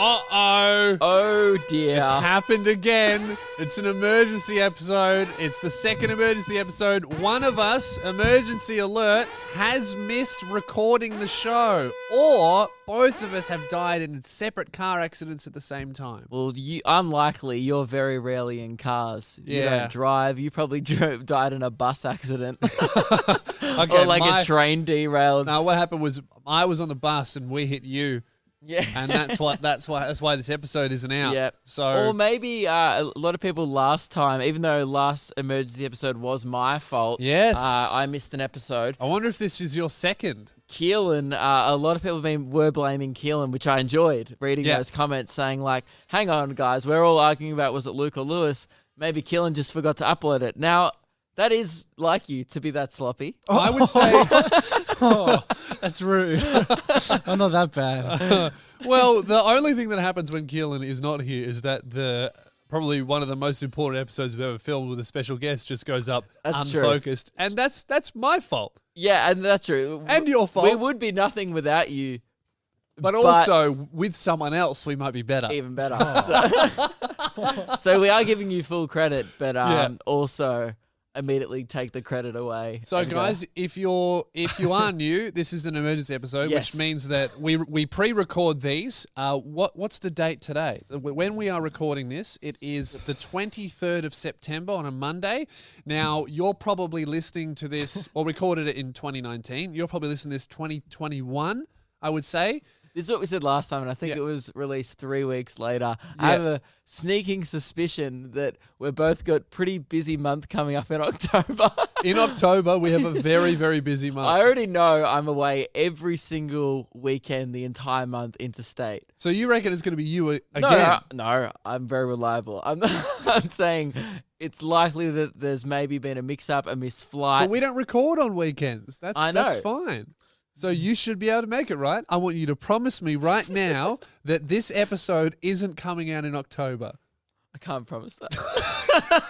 Uh-oh. Oh, dear. It's happened again. It's an emergency episode. It's the second emergency episode. One of us, emergency alert, has missed recording the show. Or both of us have died in separate car accidents at the same time. Well, unlikely. You're very rarely in cars. You Yeah. don't drive. You probably died in a bus accident. Okay, or like a train derailed. No, what happened was I was on the bus and we hit you. Yeah. And that's why this episode isn't out. Yeah. So Or maybe a lot of people last time, even though last emergency episode was my fault. Yes. I missed an episode. I wonder if this is your second. Keelan, a lot of people were blaming Keelan, which I enjoyed reading those comments saying like, hang on guys, we're all arguing about was it Luke or Lewis? Maybe Keelan just forgot to upload it. Now, that is like you to be that sloppy. I would say Oh, that's rude. I'm not that bad. well, the only thing that happens when Keelan is not here is that probably one of the most important episodes we've ever filmed with a special guest just goes up That's unfocused. True. And that's my fault. Yeah, and that's true. And your fault. We would be nothing without you. But also, with someone else, we might be better. Even better. So we are giving you full credit, but also immediately take the credit away. So guys, if you are new, this is an emergency episode, Yes. which means that we pre-record these. What's the date today? When we are recording this, it is the 23rd of September on a Monday. Now, you're probably listening to this, or recorded it in 2019. You're probably listening to this 2021, I would say. This is what we said last time, and I think it was released 3 weeks later. I have a sneaking suspicion that we've both got pretty busy month coming up in October. In October, we have a very, very busy month. I already know I'm away every single weekend, the entire month interstate. So you reckon it's going to be you again? No, I'm very reliable. I'm saying it's likely that there's maybe been a mix-up, a missed flight. But we don't record on weekends. I know. That's fine. So you should be able to make it, right? I want you to promise me right now that this episode isn't coming out in October. I can't promise that.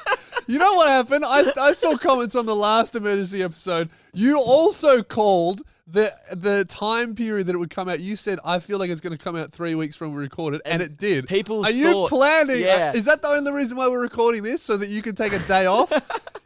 You know what happened? I saw comments on the last emergency episode. You also called the time period that it would come out. You said, I feel like it's going to come out 3 weeks from we recorded, and it did. People Are you planning? Yeah. Is that the only reason why we're recording this? So that you can take a day off?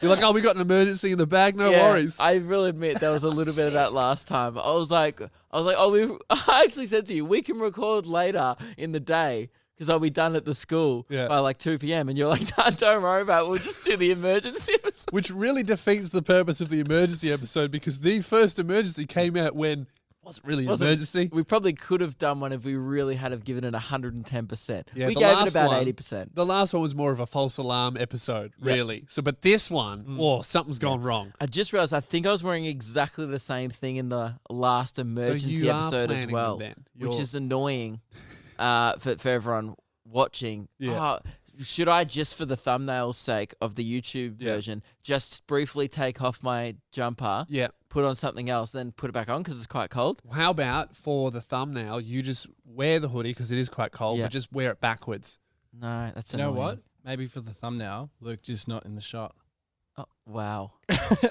You're like, oh, we got an emergency in the bag. No worries. I really admit there was a little bit of that last time. I was like, I actually said to you, we can record later in the day because I'll be done at the school by like 2 p.m. And you're like, nah, don't worry about it. We'll just do the emergency episode. Which really defeats the purpose of the emergency episode because the first emergency came out when it wasn't really an emergency. We probably could have done one if we really had have given it 110%. Yeah, we the gave it last about one- 80%. The last one was more of a false alarm episode, really. So, but this one, something's gone wrong. I just realized I think I was wearing exactly the same thing in the last emergency you are episode as planning well, them then. which You're- is annoying for everyone watching. Yeah. Should I, just for the thumbnail's sake of the YouTube version, just briefly take off my jumper, Yeah. put on something else, then put it back on because it's quite cold? How about for the thumbnail, you just wear the hoodie because it is quite cold, Yeah. but just wear it backwards. No, that's You know annoying. what? Maybe for the thumbnail, Luke just not in the shot. Oh, wow.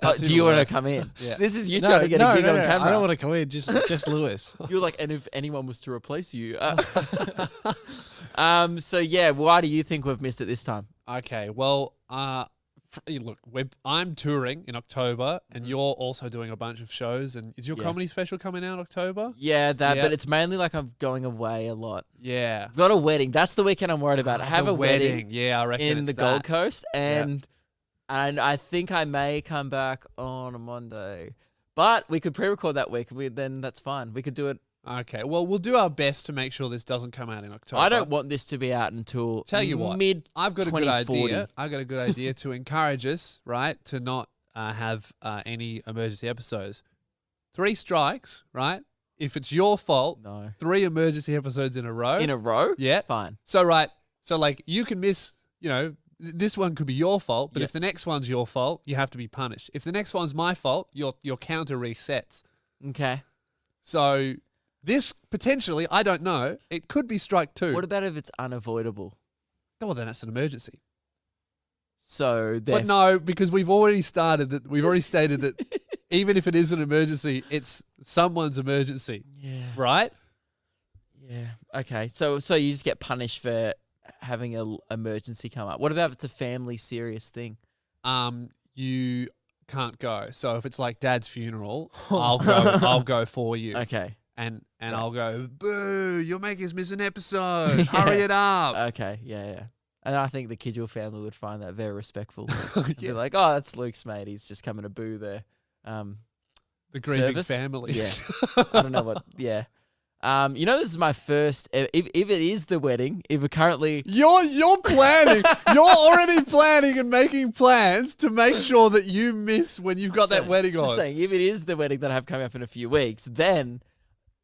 That's Do you even want to worse. come in? Yeah. This is you trying to get a gig on camera. I don't want to come in. Just Lewis. You're like, and if anyone was to replace you. So yeah, why do you think we've missed it this time? Okay, well, look, I'm touring in October, and you're also doing a bunch of shows. And is your comedy special coming out in October? Yeah, Yeah. but it's mainly like I'm going away a lot. Yeah. I've got a wedding. That's the weekend I'm worried about. I have The a wedding Yeah, I reckon in it's the that. Gold Coast, and I think I may come back on a Monday. But we could pre-record that week. Then that's fine. We could do it. Okay, well, we'll do our best to make sure this doesn't come out in October. I don't want this to be out until Tell you what, mid. I've got a good 2040. idea. I've got a good idea to encourage us, right, to not have any emergency episodes. 3 strikes, right? If it's your fault, No. 3 emergency episodes in a row. In a row? Yeah. Fine. So, like you can miss, this one could be your fault, but if the next one's your fault, you have to be punished. If the next one's my fault, your counter resets. Okay. So this potentially, I don't know, it could be strike 2. What about if it's unavoidable? Well, then it's an emergency. So But no, because we've already stated that even if it is an emergency, it's someone's emergency, Yeah. right? Yeah. Okay. So you just get punished for having an emergency come up. What about if it's a family serious thing? You can't go. So if it's like Dad's funeral, I'll go for you. Okay. And I'll go, boo, you're making us miss an episode. Hurry it up. Okay. Yeah. And I think the Kidgel family would find that very respectful. They're like, oh, that's Luke's mate. He's just coming to boo there. The grieving service. family. Yeah. I don't know what. Yeah. This is my first. If it is the wedding, if we're currently you're planning, you're already planning and making plans to make sure that you miss when you've got that wedding on. Just saying, if it is the wedding that I have coming up in a few weeks, then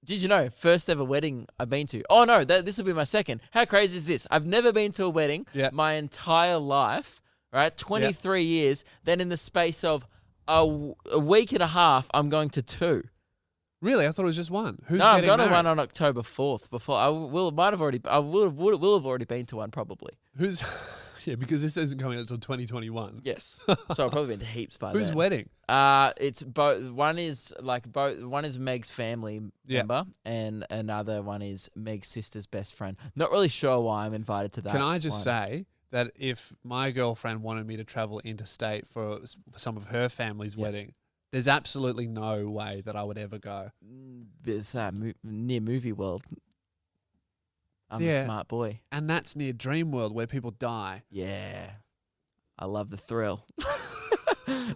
did you know first ever wedding I've been to? Oh no, this will be my second. How crazy is this? I've never been to a wedding my entire life. Right, 23 years. Then in the space of a week and a half, I'm going to 2. Really? I thought it was just one. Who's I'm getting going to married? one on October 4th. Before I will have already been to one probably. Who's? Yeah, because this isn't coming out until 2021. Yes, so I've probably been to heaps by then. Whose wedding? It's both. One is Meg's family member, and another one is Meg's sister's best friend. Not really sure why I'm invited to that. Can I just say that if my girlfriend wanted me to travel interstate for some of her family's wedding, there's absolutely no way that I would ever go. There's near Movie World. I'm a smart boy. And that's near Dream World where people die. Yeah. I love the thrill.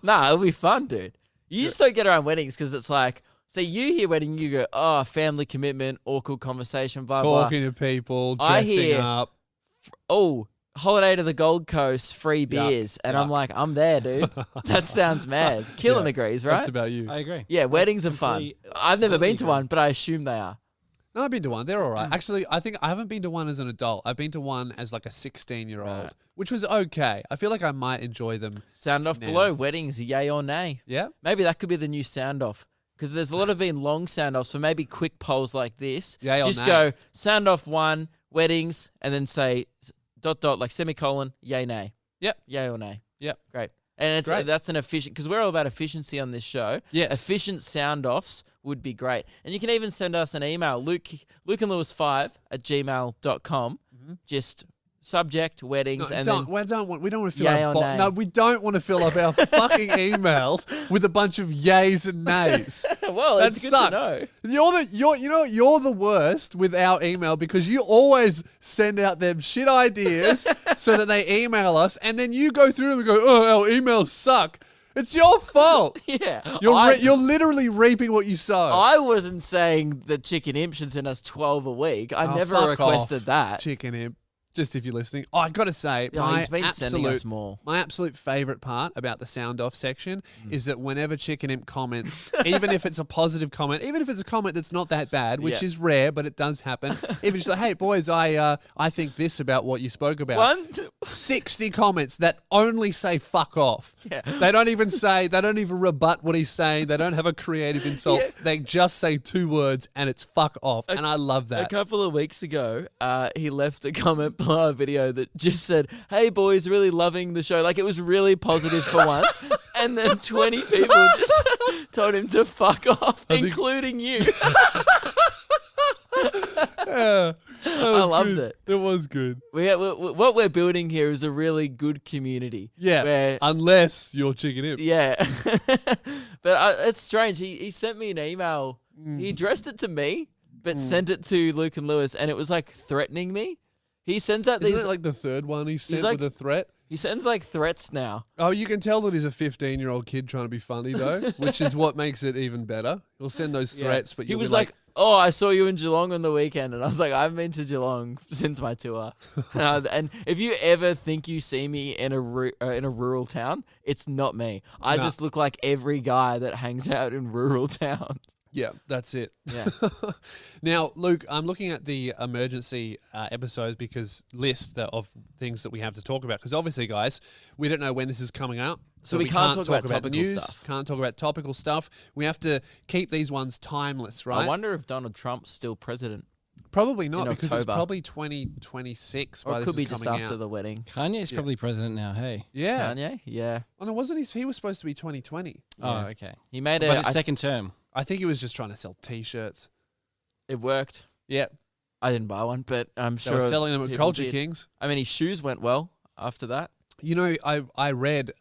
Nah, it'll be fun, dude. You just don't get around weddings because it's like, so you hear wedding, you go, oh, family commitment, awkward conversation, blah, blah. Talking to people, dressing up. Holiday to the Gold Coast, free beers. And I'm like, I'm there, dude. That sounds mad. Killing agrees, right? That's about you. I agree. Yeah, weddings are fun. I've never been to one, but I assume they are. No, I've been to one. They're all right. Actually, I think I haven't been to one as an adult. I've been to one as like a 16-year-old, which was okay. I feel like I might enjoy them. Sound off below. Weddings, yay or nay? Yeah. Maybe that could be the new sound off. Because there's a lot of been long sound offs, so maybe quick polls like this. Yay or just nay. go sound off 1, weddings, and then say ... like semicolon, yay, nay. Yep. Yay or nay. Yep. Great. And that's an efficient, because we're all about efficiency on this show. Yes. Efficient sound offs would be great. And you can even send us an email, lukeandlewis5@gmail.com. Just subject, weddings, No, and we don't want to fill Yay up or nay. No, we don't want to fill up our fucking emails with a bunch of yays and nays. well, That it's good sucks. to know. You're the worst with our email because you always send out them shit ideas so that they email us, and then you go through them and go, "Oh, our emails suck." It's your fault. Yeah. You're literally reaping what you sow. I wasn't saying that Chicken Imp should send us 12 a week. I never fuck requested off, that. Chicken Imp. Just if you're listening. Oh, I got to say, he's been sending us more. My absolute favorite part about the sound off section is that whenever Chicken Imp comments, even if it's a positive comment, even if it's a comment that's not that bad, which is rare, but it does happen. If it's like, hey, boys, I think this about what you spoke about. 60 comments that only say fuck off. Yeah. They don't even rebut what he's saying. They don't have a creative insult. Yeah. They just say 2 words and it's fuck off. And I love that. A couple of weeks ago, he left a comment below a video that just said, hey boys, really loving the show. Like it was really positive for once. And then 20 people just told him to fuck off, including you. Yeah, I loved it. It was good. What we're building here is a really good community. Yeah, unless you're Chicken Imp. Yeah. But it's strange. He sent me an email. He addressed it to me, but sent it to Luke and Lewis, and it was like threatening me. He sends out Isn't these... it like the third one he sent like, with a threat? He sends like threats now. Oh, you can tell that he's a 15-year-old kid trying to be funny though, which is what makes it even better. He'll send those threats, but he was like, oh, I saw you in Geelong on the weekend. And I was like, I've been to Geelong since my tour. And if you ever think you see me in a rural town, it's not me. I just look like every guy that hangs out in rural towns. Yeah, that's it. Yeah. Now, Luke, I'm looking at the emergency episodes list of things that we have to talk about. Because obviously, guys, we don't know when this is coming out. So we can't talk about topical news, stuff. Can't talk about topical stuff. We have to keep these ones timeless, right? I wonder if Donald Trump's still president. Probably not, because October. it's probably 2026 Or by it this could be is just coming after out. the wedding. Kanye's probably president now, hey? Yeah. Kanye? Yeah. Oh, no, wasn't he? He was supposed to be 2020. Oh, okay. He made But a... his second term. I think he was just trying to sell T-shirts. It worked. Yep. I didn't buy one, but I'm They sure were selling them at people Culture did. Kings. I mean, his shoes went well after that. You know, I read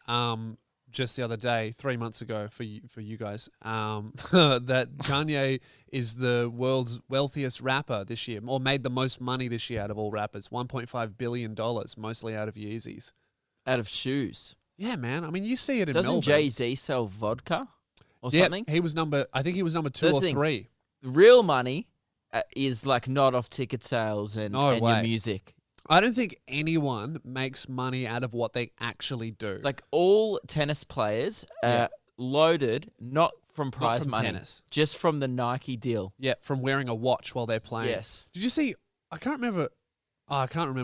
just the other day, 3 months ago for you guys, that Kanye is the world's wealthiest rapper this year, or made the most money this year out of all rappers, $1.5 billion, mostly out of Yeezys. Out of shoes. Yeah, man. I mean, you see it in Doesn't Melbourne. Jay-Z sell vodka or Yeah, something? I think he was number 2 That's or the thing. 3. Real money is like not off ticket sales and No your way. music. I don't think anyone makes money out of what they actually do. Like all tennis players Yeah. loaded, not from prize from money, tennis. just from the Nike deal. Yeah, from wearing a watch while they're playing. Yes. Did you see? I can't remember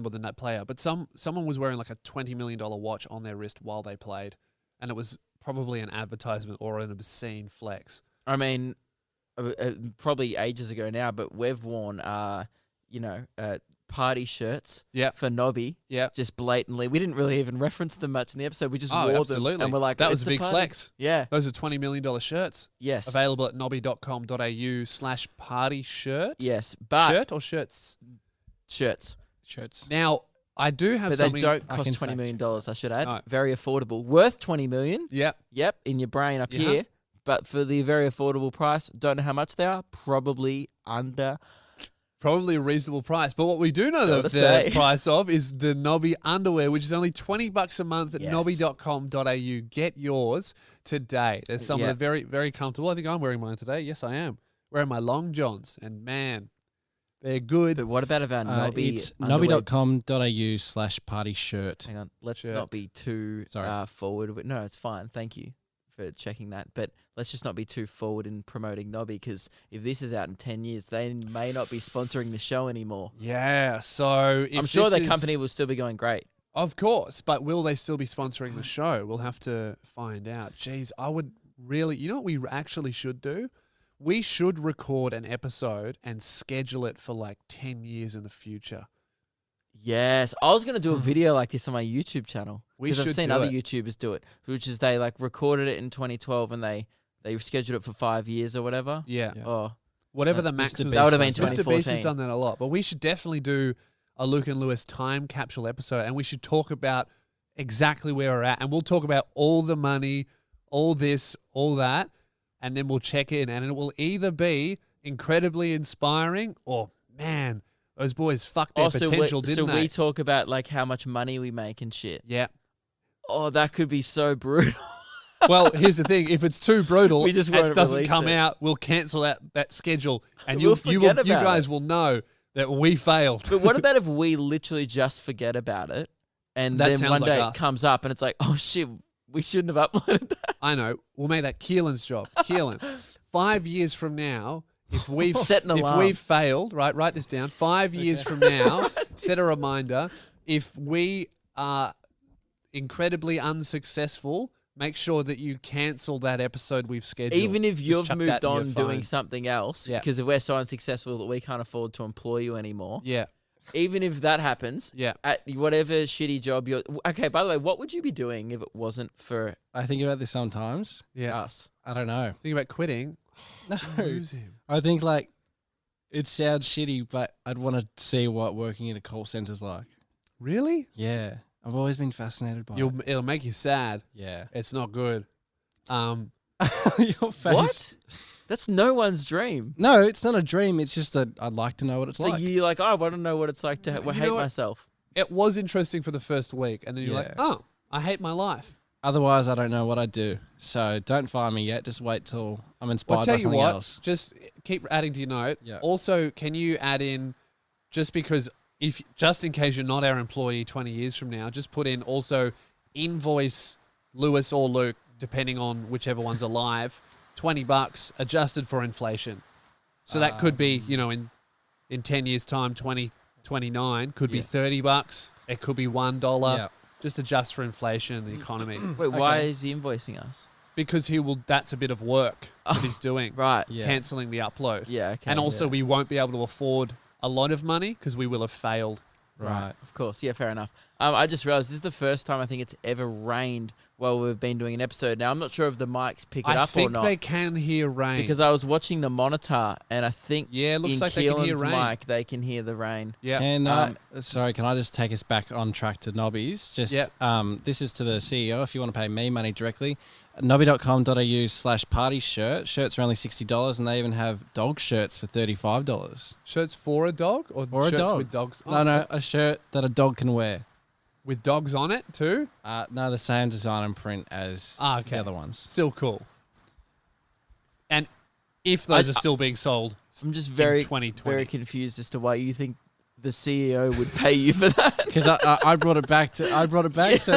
the net player, but someone was wearing like a $20 million watch on their wrist while they played, and it was probably an advertisement or an obscene flex. I mean, probably ages ago now, but we've worn, party shirts Yeah, for Nobby. yeah. Just blatantly. We didn't really even reference them much in the episode. We just Oh, wore absolutely. them. And we're like, that was "It's a big party." flex. Yeah. Those are $20 million shirts. Yes. Available at nobby.com.au/party shirt. Yes. But Shirt or shirts? shirts. Shirts. Now, I do have But they something. don't I cost can $20 million, fact I should add. No. Very affordable. Worth $20 million. Yeah. Yep, in your brain up Yeah. here. But for the very affordable price, don't know how much they are. Probably under. Probably a reasonable price. But what we do know Gotta the say. price of is the Nobby underwear, which is only $20 a month at Yes. nobby.com.au. Get yours today. There's some Yeah. that are very, very comfortable. I think I'm wearing mine today. Yes, I am. Wearing my long johns. And man, they're good. But what about Nobby? It's underwear? nobby.com.au/party shirt. Hang on. Let's Shirt. not be too Sorry. forward. No, it's fine. Thank you for checking that. But let's just not be too forward in promoting Nobby, because if this is out in 10 years, they may not be sponsoring the show anymore. Yeah, so if I'm sure this their is- company will still be going great. Of course, but will they still be sponsoring the show? We'll have to find out. Jeez, I would really... You know what we actually should do? We should record an episode and schedule it for like 10 years in the future. Yes. I was going to do a video like this on my YouTube channel. We Because I've should seen do other it. YouTubers do it, which is they like recorded it in 2012 and they scheduled it for 5 years or whatever. Yeah. Yeah. Oh, Whatever the Mr. maximum... Beast That would've been Mr. Beast 2014. has done that a lot. But we should definitely do a Luke and Lewis time capsule episode, and we should talk about exactly where we're at. And we'll talk about all the money, all this, all that, and then we'll check in. And it will either be incredibly inspiring or, man, those boys fucked their potential, didn't so they? we talk about like how much money we make and shit. Yeah. Oh, that could be so brutal. Well, here's the thing: if it's too brutal, We just and it won't doesn't release come it. out, we'll cancel that schedule, and We'll you forget about guys it. will know that we failed. But what about if we literally just forget about it and That then sounds one like day us. it comes up and it's like, oh shit, we shouldn't have uploaded that. I know. We'll make that Keelan's job. Keelan, 5 years from now, if we've Set an if alarm. we've failed, right? Write this down. 5 years from now, set a reminder. If we are incredibly unsuccessful, make sure that you cancel that episode we've scheduled. Even if Just you've chuck moved that in your on doing phone. something else, Yeah. because if we're so unsuccessful that we can't afford to employ you anymore, Yeah, even if that happens, yeah. at whatever shitty job you're... Okay, by the way, what would you be doing if it wasn't for I think about this sometimes. Yeah. us? I don't know. Think about quitting. No. Lose him. I think like it sounds shitty, but I'd want to see what working in a call center's like. Really? Yeah. I've always been fascinated by it. It'll make you sad. Yeah. It's not good. Your face. What? That's no one's dream. No, it's not a dream. It's just that I'd like to know what it's So like. you're like, oh, I want to know what it's like to You hate know what? myself. It was interesting for the first week, and then you're like, Yeah. oh, I hate my life. Otherwise, I don't know what I'd do. So don't fire me yet. Just wait till I'm inspired Well, I'll tell by you something what, else. just keep adding to your note. Yeah. Also, can you add in, just because just in case you're not our employee 20 years from now, just put in also invoice Lewis or Luke, depending on whichever one's alive, $20 adjusted for inflation. So that could be, in 10 years time, 2029, could be Yeah. $30. It could be $1. Yeah. Just adjust for inflation and the economy. Wait, why is he invoicing us? Because that's a bit of work that he's doing. Right. Yeah. Cancelling the upload. Yeah, okay. And also yeah. we won't be able to afford a lot of money because we will have failed Right. Of course. Yeah, fair enough. I just realized this is the first time I think it's ever rained while we've been doing an episode. Now, I'm not sure if the mics pick it I up or think not. they can hear rain. Because I was watching the monitor, and I think it looks in like they can hear Keelan's rain. mic, they can hear the rain. Yeah. And sorry, can I just take us back on track to Nobby's? Just Yep. This is to the CEO. If you want to pay me money directly, nobby.com.au/party shirt. Shirts are only $60, and they even have dog shirts for $35. Shirts for a dog or For a shirts dog. with dogs? No, a shirt that a dog can wear. With dogs on it too? No, the same design and print as okay. the other ones. Still cool. And if those are still being sold, I'm just very 2020. very confused as to why you think the CEO would pay you for that. Because I brought it back so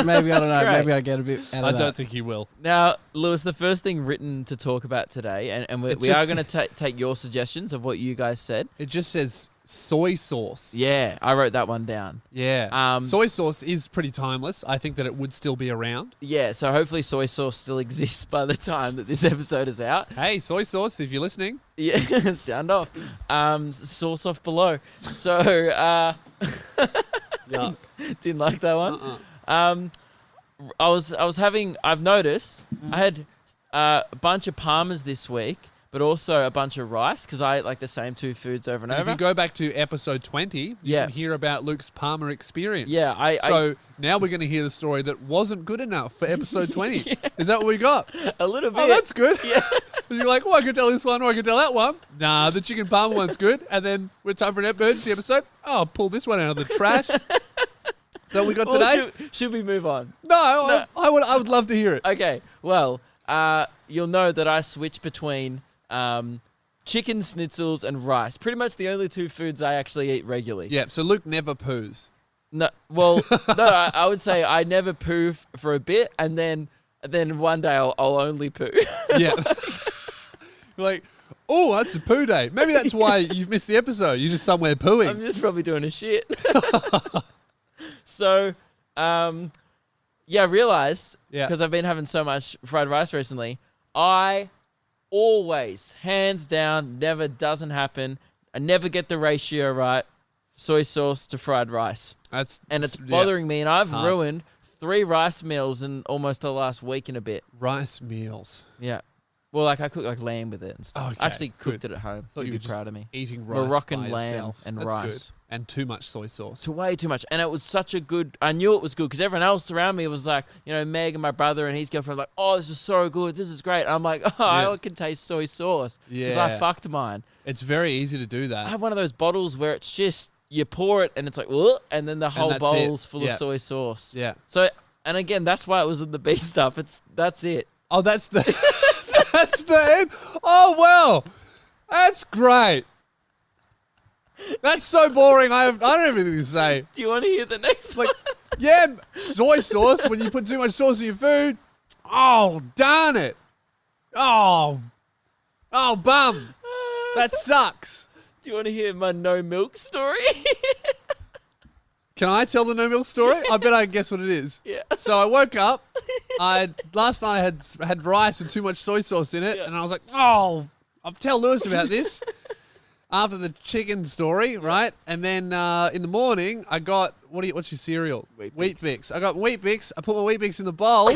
maybe, I don't know, Great. maybe I get a bit out of I that. don't think he will. Now, Lewis, the first thing written to talk about today, and we are going to take your suggestions of what you guys said. It just says soy sauce. Yeah, I wrote that one down. Yeah. Soy sauce is pretty timeless. I think that it would still be around. Yeah, so hopefully soy sauce still exists by the time that this episode is out. Hey, soy sauce, if you're listening. Yeah, sound off. Sauce off below. So, Yeah. didn't like that one. I've noticed I had a bunch of Palmers this week, but also a bunch of rice because I ate like the same two foods over and If over. you go back to episode 20, you Yeah. can hear about Luke's Palmer experience. Yeah, So now we're going to hear the story that wasn't good enough for episode 20. Is that what we got? a little bit. Oh, that's good. Yeah. You're like, well, I could tell this one or I could tell that one. Nah, the chicken Palmer one's good. And then we're time for an emergency episode. Oh, I'll pull this one out of the trash. Is that what we got Or today? should we move on? No, I would love to hear it. Okay, well, you'll know that I switch between chicken schnitzels and rice. Pretty much the only two foods I actually eat regularly. Yeah, so Luke never poos. No, well, no, I would say I never poo for a bit, and then one day I'll only poo. Yeah. You're like, oh, that's a poo day. Maybe that's why you've missed the episode. You're just somewhere pooing. I'm just probably doing a shit. So, I realized, because I've been having so much fried rice recently, I always, hands down, never doesn't happen. I never get the ratio right. Soy sauce to fried rice. And it's bothering me, and I've ruined 3 rice meals in almost the last week and a bit. Rice meals. Yeah. Well, like I cook like lamb with it and stuff. Okay, I actually cooked good. it at home. Thought You'd you be were just proud of me. eating rice Moroccan by lamb yourself. and That's rice. Good. And too much soy sauce. Way too much. And it was such a good... I knew it was good because everyone else around me was like, Meg and my brother and his girlfriend were like, oh, this is so good. This is great. And I'm like, I can taste soy sauce. Because I fucked mine. It's very easy to do that. I have one of those bottles where it's just... You pour it and it's like, "Whoa," and then the whole bowl's full of soy sauce. Yeah. So, and again, that's why it was in the beef stuff. That's it. Oh, that's the... that's the end? Oh, well. That's great. That's so boring. I don't have anything to say. Do you want to hear the next one? Yeah, soy sauce, when you put too much sauce in your food. Oh, darn it. Oh, bum. That sucks. Do you want to hear my no milk story? Can I tell the no milk story? I bet I can guess what it is. Yeah. So I woke up. Last night I had rice with too much soy sauce in it, and I was like, oh, I'll tell Lewis about this. After the chicken story, right? And then in the morning, I got, what's your cereal? Wheat Bix. I got Wheat Bix. I put my Wheat Bix in the bowl,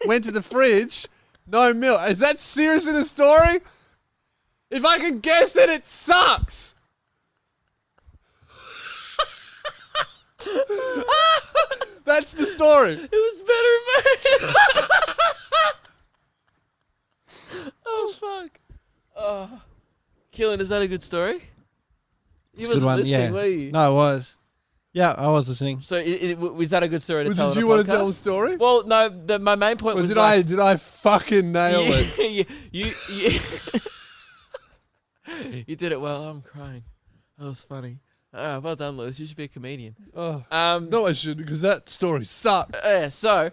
went to the fridge, no milk. Is that seriously the story? If I can guess it, it sucks. That's the story. It was better, man. Oh, fuck. Oh. Keelan, is that a good story? You wasn't listening, were you? No, I was. Yeah, I was listening. So was that a good story to tell? Did you want to tell the story? Well, no. My main point was did I fucking nail it? You you did it well. I'm crying. That was funny. Well done, Lewis. You should be a comedian. No, I shouldn't, because that story sucked. So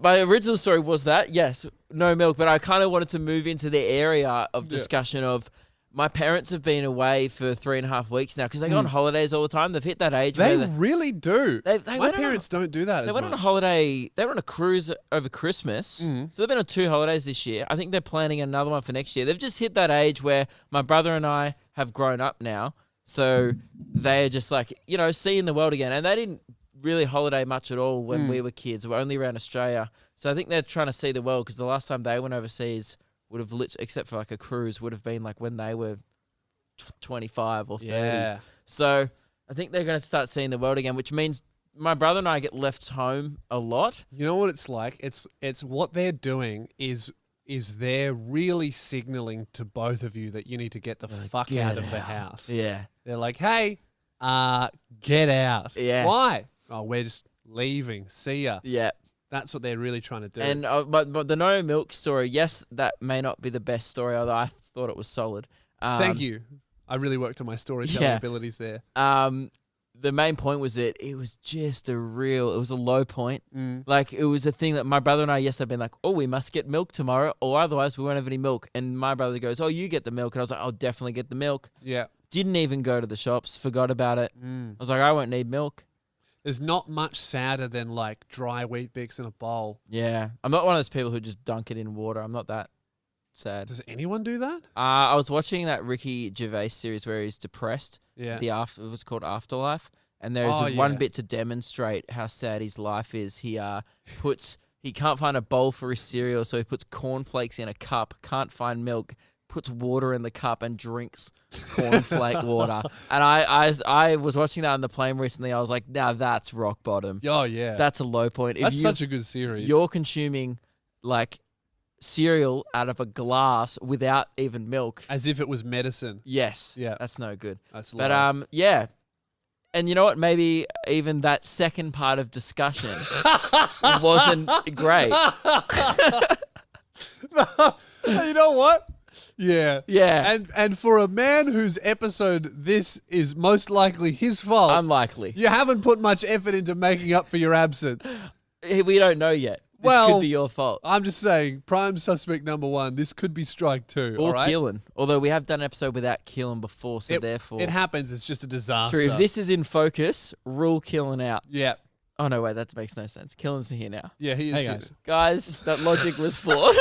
my original story was that, yes, no milk, but I kind of wanted to move into the area of discussion of my parents have been away for 3.5 weeks now because they go on holidays all the time. They've hit that age. They really do. My parents don't do that. They went on a holiday. They were on a cruise over Christmas. So they've been on 2 holidays this year. I think they're planning another one for next year. They've just hit that age where my brother and I have grown up now. So they're just like, seeing the world again. And they didn't really holiday much at all when we were kids. We're only around Australia. So I think they're trying to see the world because the last time they went overseas would have, except for like a cruise, would have been like when they were 25 or 30. Yeah. So I think they're going to start seeing the world again, which means my brother and I get left home a lot. You know what it's like? It's what they're doing is they're really signaling to both of you that you need to get the fuck out of the house. Yeah. They're like, hey, get out. Yeah. Why? Oh, we're just leaving. See ya. Yeah. That's what they're really trying to do. And but the no milk story, yes, that may not be the best story, although I thought it was solid. Thank you. I really worked on my storytelling abilities there. The main point was that it was just it was a low point. Like, it was a thing that my brother and I yesterday had been like, oh, we must get milk tomorrow or otherwise we won't have any milk. And my brother goes, oh, you get the milk. And I was like, I'll definitely get the milk. Yeah. Didn't even go to the shops, forgot about it. I was like, I won't need milk. There's not much sadder than like dry wheat bix in a bowl. Yeah. I'm not one of those people who just dunk it in water. I'm not that sad. Does anyone do that? I was watching that Ricky Gervais series where he's depressed. Yeah. It was called Afterlife. And there's one bit to demonstrate how sad his life is. He can't find a bowl for his cereal, so he puts cornflakes in a cup, can't find milk, puts water in the cup and drinks cornflake water. And I was watching that on the plane recently. I was like, now that's rock bottom. Oh, yeah. That's a low point. That's such a good series. You're consuming like cereal out of a glass without even milk. As if it was medicine. Yes. Yeah. That's no good. That's but yeah. And you know what? Maybe even that second part of discussion wasn't great. You know what? Yeah. Yeah. And for a man whose episode this is most likely his fault. Unlikely. You haven't put much effort into making up for your absence. We don't know yet. This could be your fault. I'm just saying, prime suspect number one, this could be strike two. Or all right? Keelan. Although we have done an episode without Keelan before, so therefore... It happens. It's just a disaster. True. If this is in focus, rule Keelan out. Yeah. Oh, no, wait. That makes no sense. Keelan's here now. Yeah, he is. Hey, here. guys. Guys, that logic was flawed.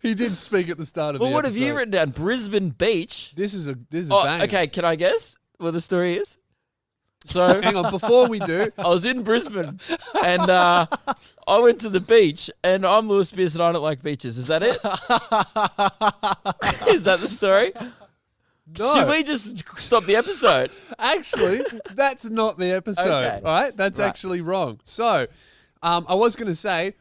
He did speak at the start of the Well, what episode. have you written down? Brisbane Beach? This is a Oh, banger. okay. Can I guess what the story is? So Hang on, before we do, I was in Brisbane and I went to the beach and I'm Lewis Spears and I don't like beaches. Is that it? Is that the story? no. Should we just stop the episode? Actually, that's not the episode. Okay. All right, that's actually wrong. So, I was going to say,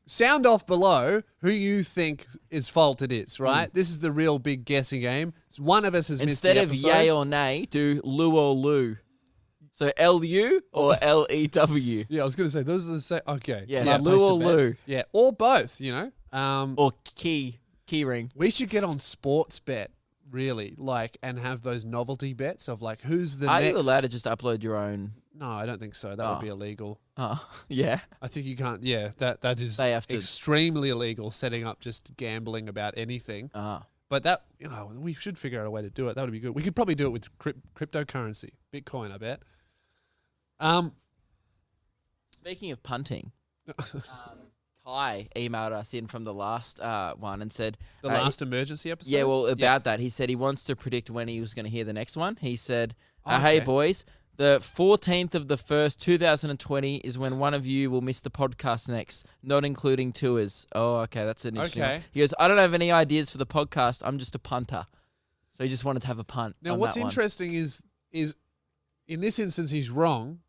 sound off below who you think is fault it is. Right, this is the real big guessing game. So one of us has Instead missed of the episode. yay or nay, do Lou or Lou. So L-U or L-E-W. Yeah, I was going to say those are the same. Okay, Yeah, Lou or Lou. Yeah, or both. You know, Or key ring. we should get on sports bet. Really, like, and have those novelty bets of like who's the Are next. you allowed to just upload your own? No, I don't think so. That would be illegal. Oh, yeah. I think you can't. Yeah, that is They have to- extremely illegal. Setting up just gambling about anything. But that we should figure out a way to do it. That would be good. We could probably do it with cryptocurrency, Bitcoin. I bet. Speaking of punting, Kai emailed us in from the last one and said The last emergency episode. yeah, well, about that, he said he wants to predict when he was going to hear the next one. He said, Okay. hey, boys, the 14th of the 1st, 2020 is when one of you will miss the podcast next, not including tours. Oh, okay, that's an interesting Okay. one. He goes, I don't have any ideas for the podcast. I'm just a punter. So he just wanted to have a punt. Now, on what's that one. interesting is in this instance he's wrong.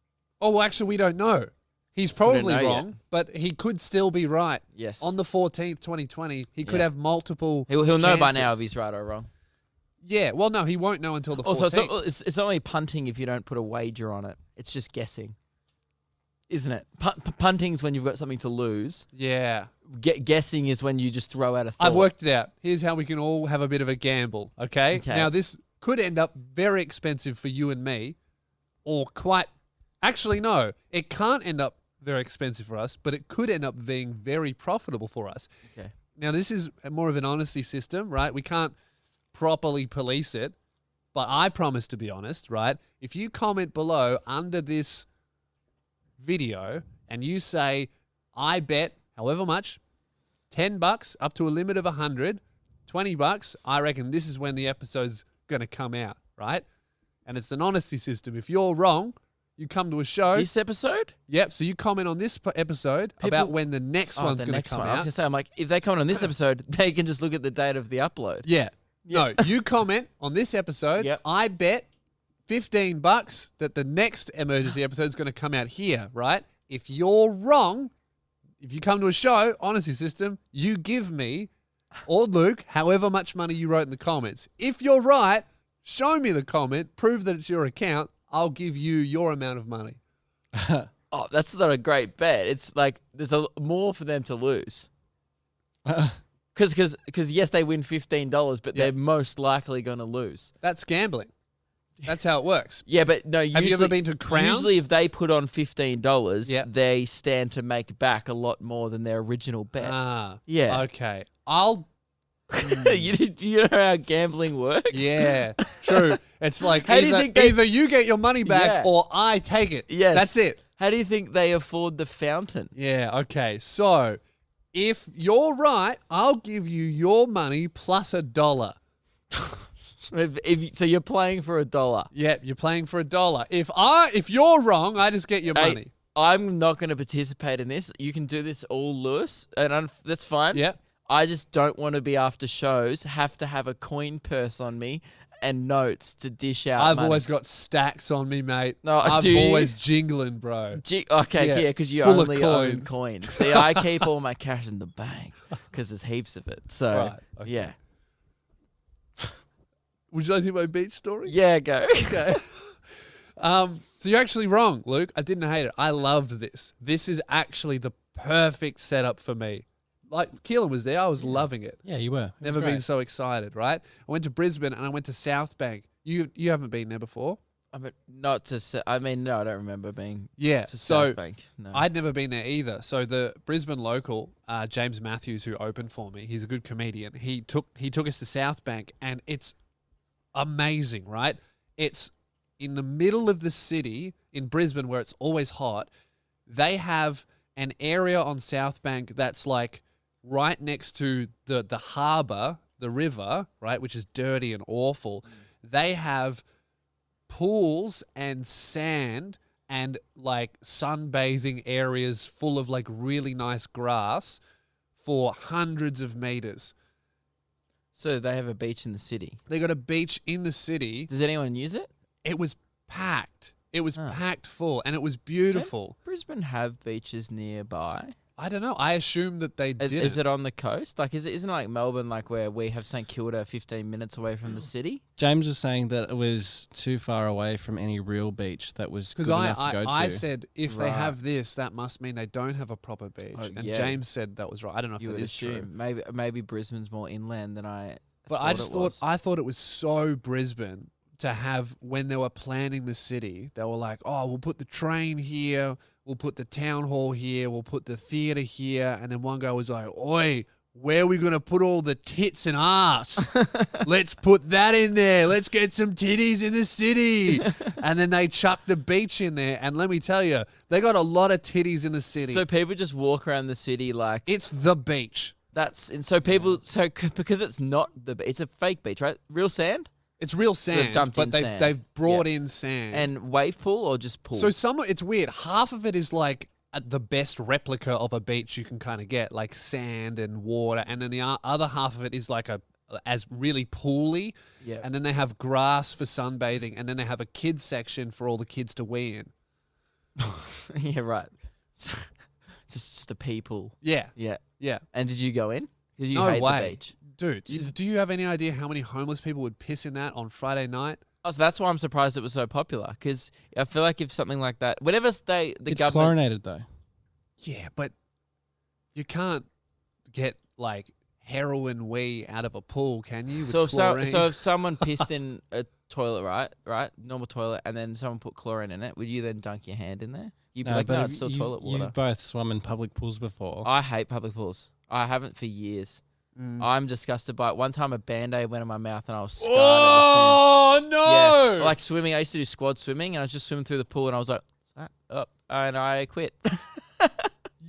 Oh, well, actually, we don't know. He's probably know wrong, yet. but he could still be right. Yes. On the 14th, 2020, he could Yeah. have multiple. He'll know by now chances. if he's right or wrong. Yeah. Well, no, he won't know until the 14th. Also, it's only punting if you don't put a wager on it. It's just guessing, isn't it? Punting's when you've got something to lose. Yeah. Guessing is when you just throw out a thought. I've worked it out. Here's how we can all have a bit of a gamble, okay? Okay. Now, this could end up very expensive for you and me, or quite... Actually, no. It can't end up very expensive for us, but it could end up being very profitable for us. Okay. Now, this is more of an honesty system, right? We can't properly police it, but I promise to be honest, right? If you comment below under this video and you say, I bet however much, $10 up to a limit of $100, $20, I reckon this is when the episode's going to come out. right? And it's an honesty system. If you're wrong, you come to a show. This episode? Yep. So you comment on this episode about when the next one's going to come I was out. going to say, I'm like, if they comment on this episode, they can just look at the date of the upload. Yeah. No, you comment on this episode. Yep. I bet $15 that the next emergency episode is going to come out here, right? If you're wrong, if you come to a show, honesty system, you give me or Luke however much money you wrote in the comments. If you're right, show me the comment, prove that it's your account. I'll give you your amount of money. Oh, that's not a great bet. It's like there's more for them to lose. Because yes, they win $15, but they're most likely going to lose. That's gambling. That's how it works. Yeah, but no. Usually, have you ever been to Crown? Usually, if they put on $15, Yep. they stand to make back a lot more than their original bet. Yeah. Okay. Do you know how gambling works? Yeah, true. It's like How do you think either you get your money back or I take it. Yes. That's it. How do you think they afford the fountain? Yeah, okay. So, if you're right, I'll give you your money plus $1. So you're playing for $1. Yep, you're playing for $1. If you're wrong, I just get your money. I'm not going to participate in this. You can do this all, Lewis, and that's fine. Yep. I just don't want to be after shows, have to have a coin purse on me and notes to dish out I've money. always got stacks on me, mate. No, I'm do you? always jingling, bro. Okay, Yeah, yeah, because you full of only own coins. coins. See, I keep all my cash in the bank because there's heaps of it. So, Right, okay. yeah. Would you like to hear my beach story? Yeah, go. Okay. So you're actually wrong, Luke. I didn't hate it. I loved this. This is actually the perfect setup for me. Like, Keelan was there. I was loving it. Yeah, you were. Never been so excited, right? I went to Brisbane and I went to South Bank. You haven't been there before? No, I don't remember being Yeah. to So South Bank. No. I'd never been there either. So the Brisbane local, James Matthews, who opened for me, he's a good comedian. He took us to South Bank, and it's amazing, right? It's in the middle of the city in Brisbane where it's always hot. They have an area on South Bank that's like right next to the harbour, the river, right, which is dirty and awful. They have pools and sand and like sunbathing areas full of like really nice grass for hundreds of meters. So they have a beach in the city. They got a beach in the city. Does anyone use it? It was packed. It was packed full, and it was beautiful. Don't Brisbane have beaches nearby? I don't know. I assumed that they did. Is it on the coast? Like, isn't it like Melbourne, like where we have St Kilda 15 minutes away from the city? James was saying that it was too far away from any real beach that was good enough to go to. I said, if they have this, that must mean they don't have a proper beach. Oh, and yeah. James said that was right. I don't know if You that would is true. assume. Maybe Brisbane's more inland than I. But I thought it was so Brisbane to have, when they were planning the city, they were like, oh, we'll put the train here, we'll put the town hall here, we'll put the theatre here. And then one guy was like, oi, where are we going to put all the tits and ass? Let's put that in there. Let's get some titties in the city. And then they chucked the beach in there. And let me tell you, they got a lot of titties in the city. So people just walk around the city like It's the beach. Because it's not it's a fake beach, right? Real sand It's real sand, dumped in but sand. they've brought in sand. and wave pool or just pool. So it's weird. Half of it is like the best replica of a beach you can kind of get, like sand and water, and then the other half of it is like as really pooly. Yeah. And then they have grass for sunbathing, and then they have a kids section for all the kids to wee in. Yeah, right. just a pee pool. Yeah, Yeah. yeah. And did you go in? Because you No hate way. the beach. Dude, do you have any idea how many homeless people would piss in that on Friday night? Oh, so that's why I'm surprised it was so popular. Because I feel like if something like that, whenever It's government, chlorinated though. Yeah, but you can't get like heroin wee out of a pool, can you? with so chlorine? if someone pissed in a toilet, right, normal toilet, and then someone put chlorine in it, would you then dunk your hand in there? You'd be like, no, it's still toilet water. You've both swum in public pools before. I hate public pools. I haven't for years. I'm disgusted by it. One time a Band-Aid went in my mouth and I was scarred ever since. Oh no! Yeah, like swimming. I used to do squad swimming and I was just swimming through the pool and I was like, up, and I quit.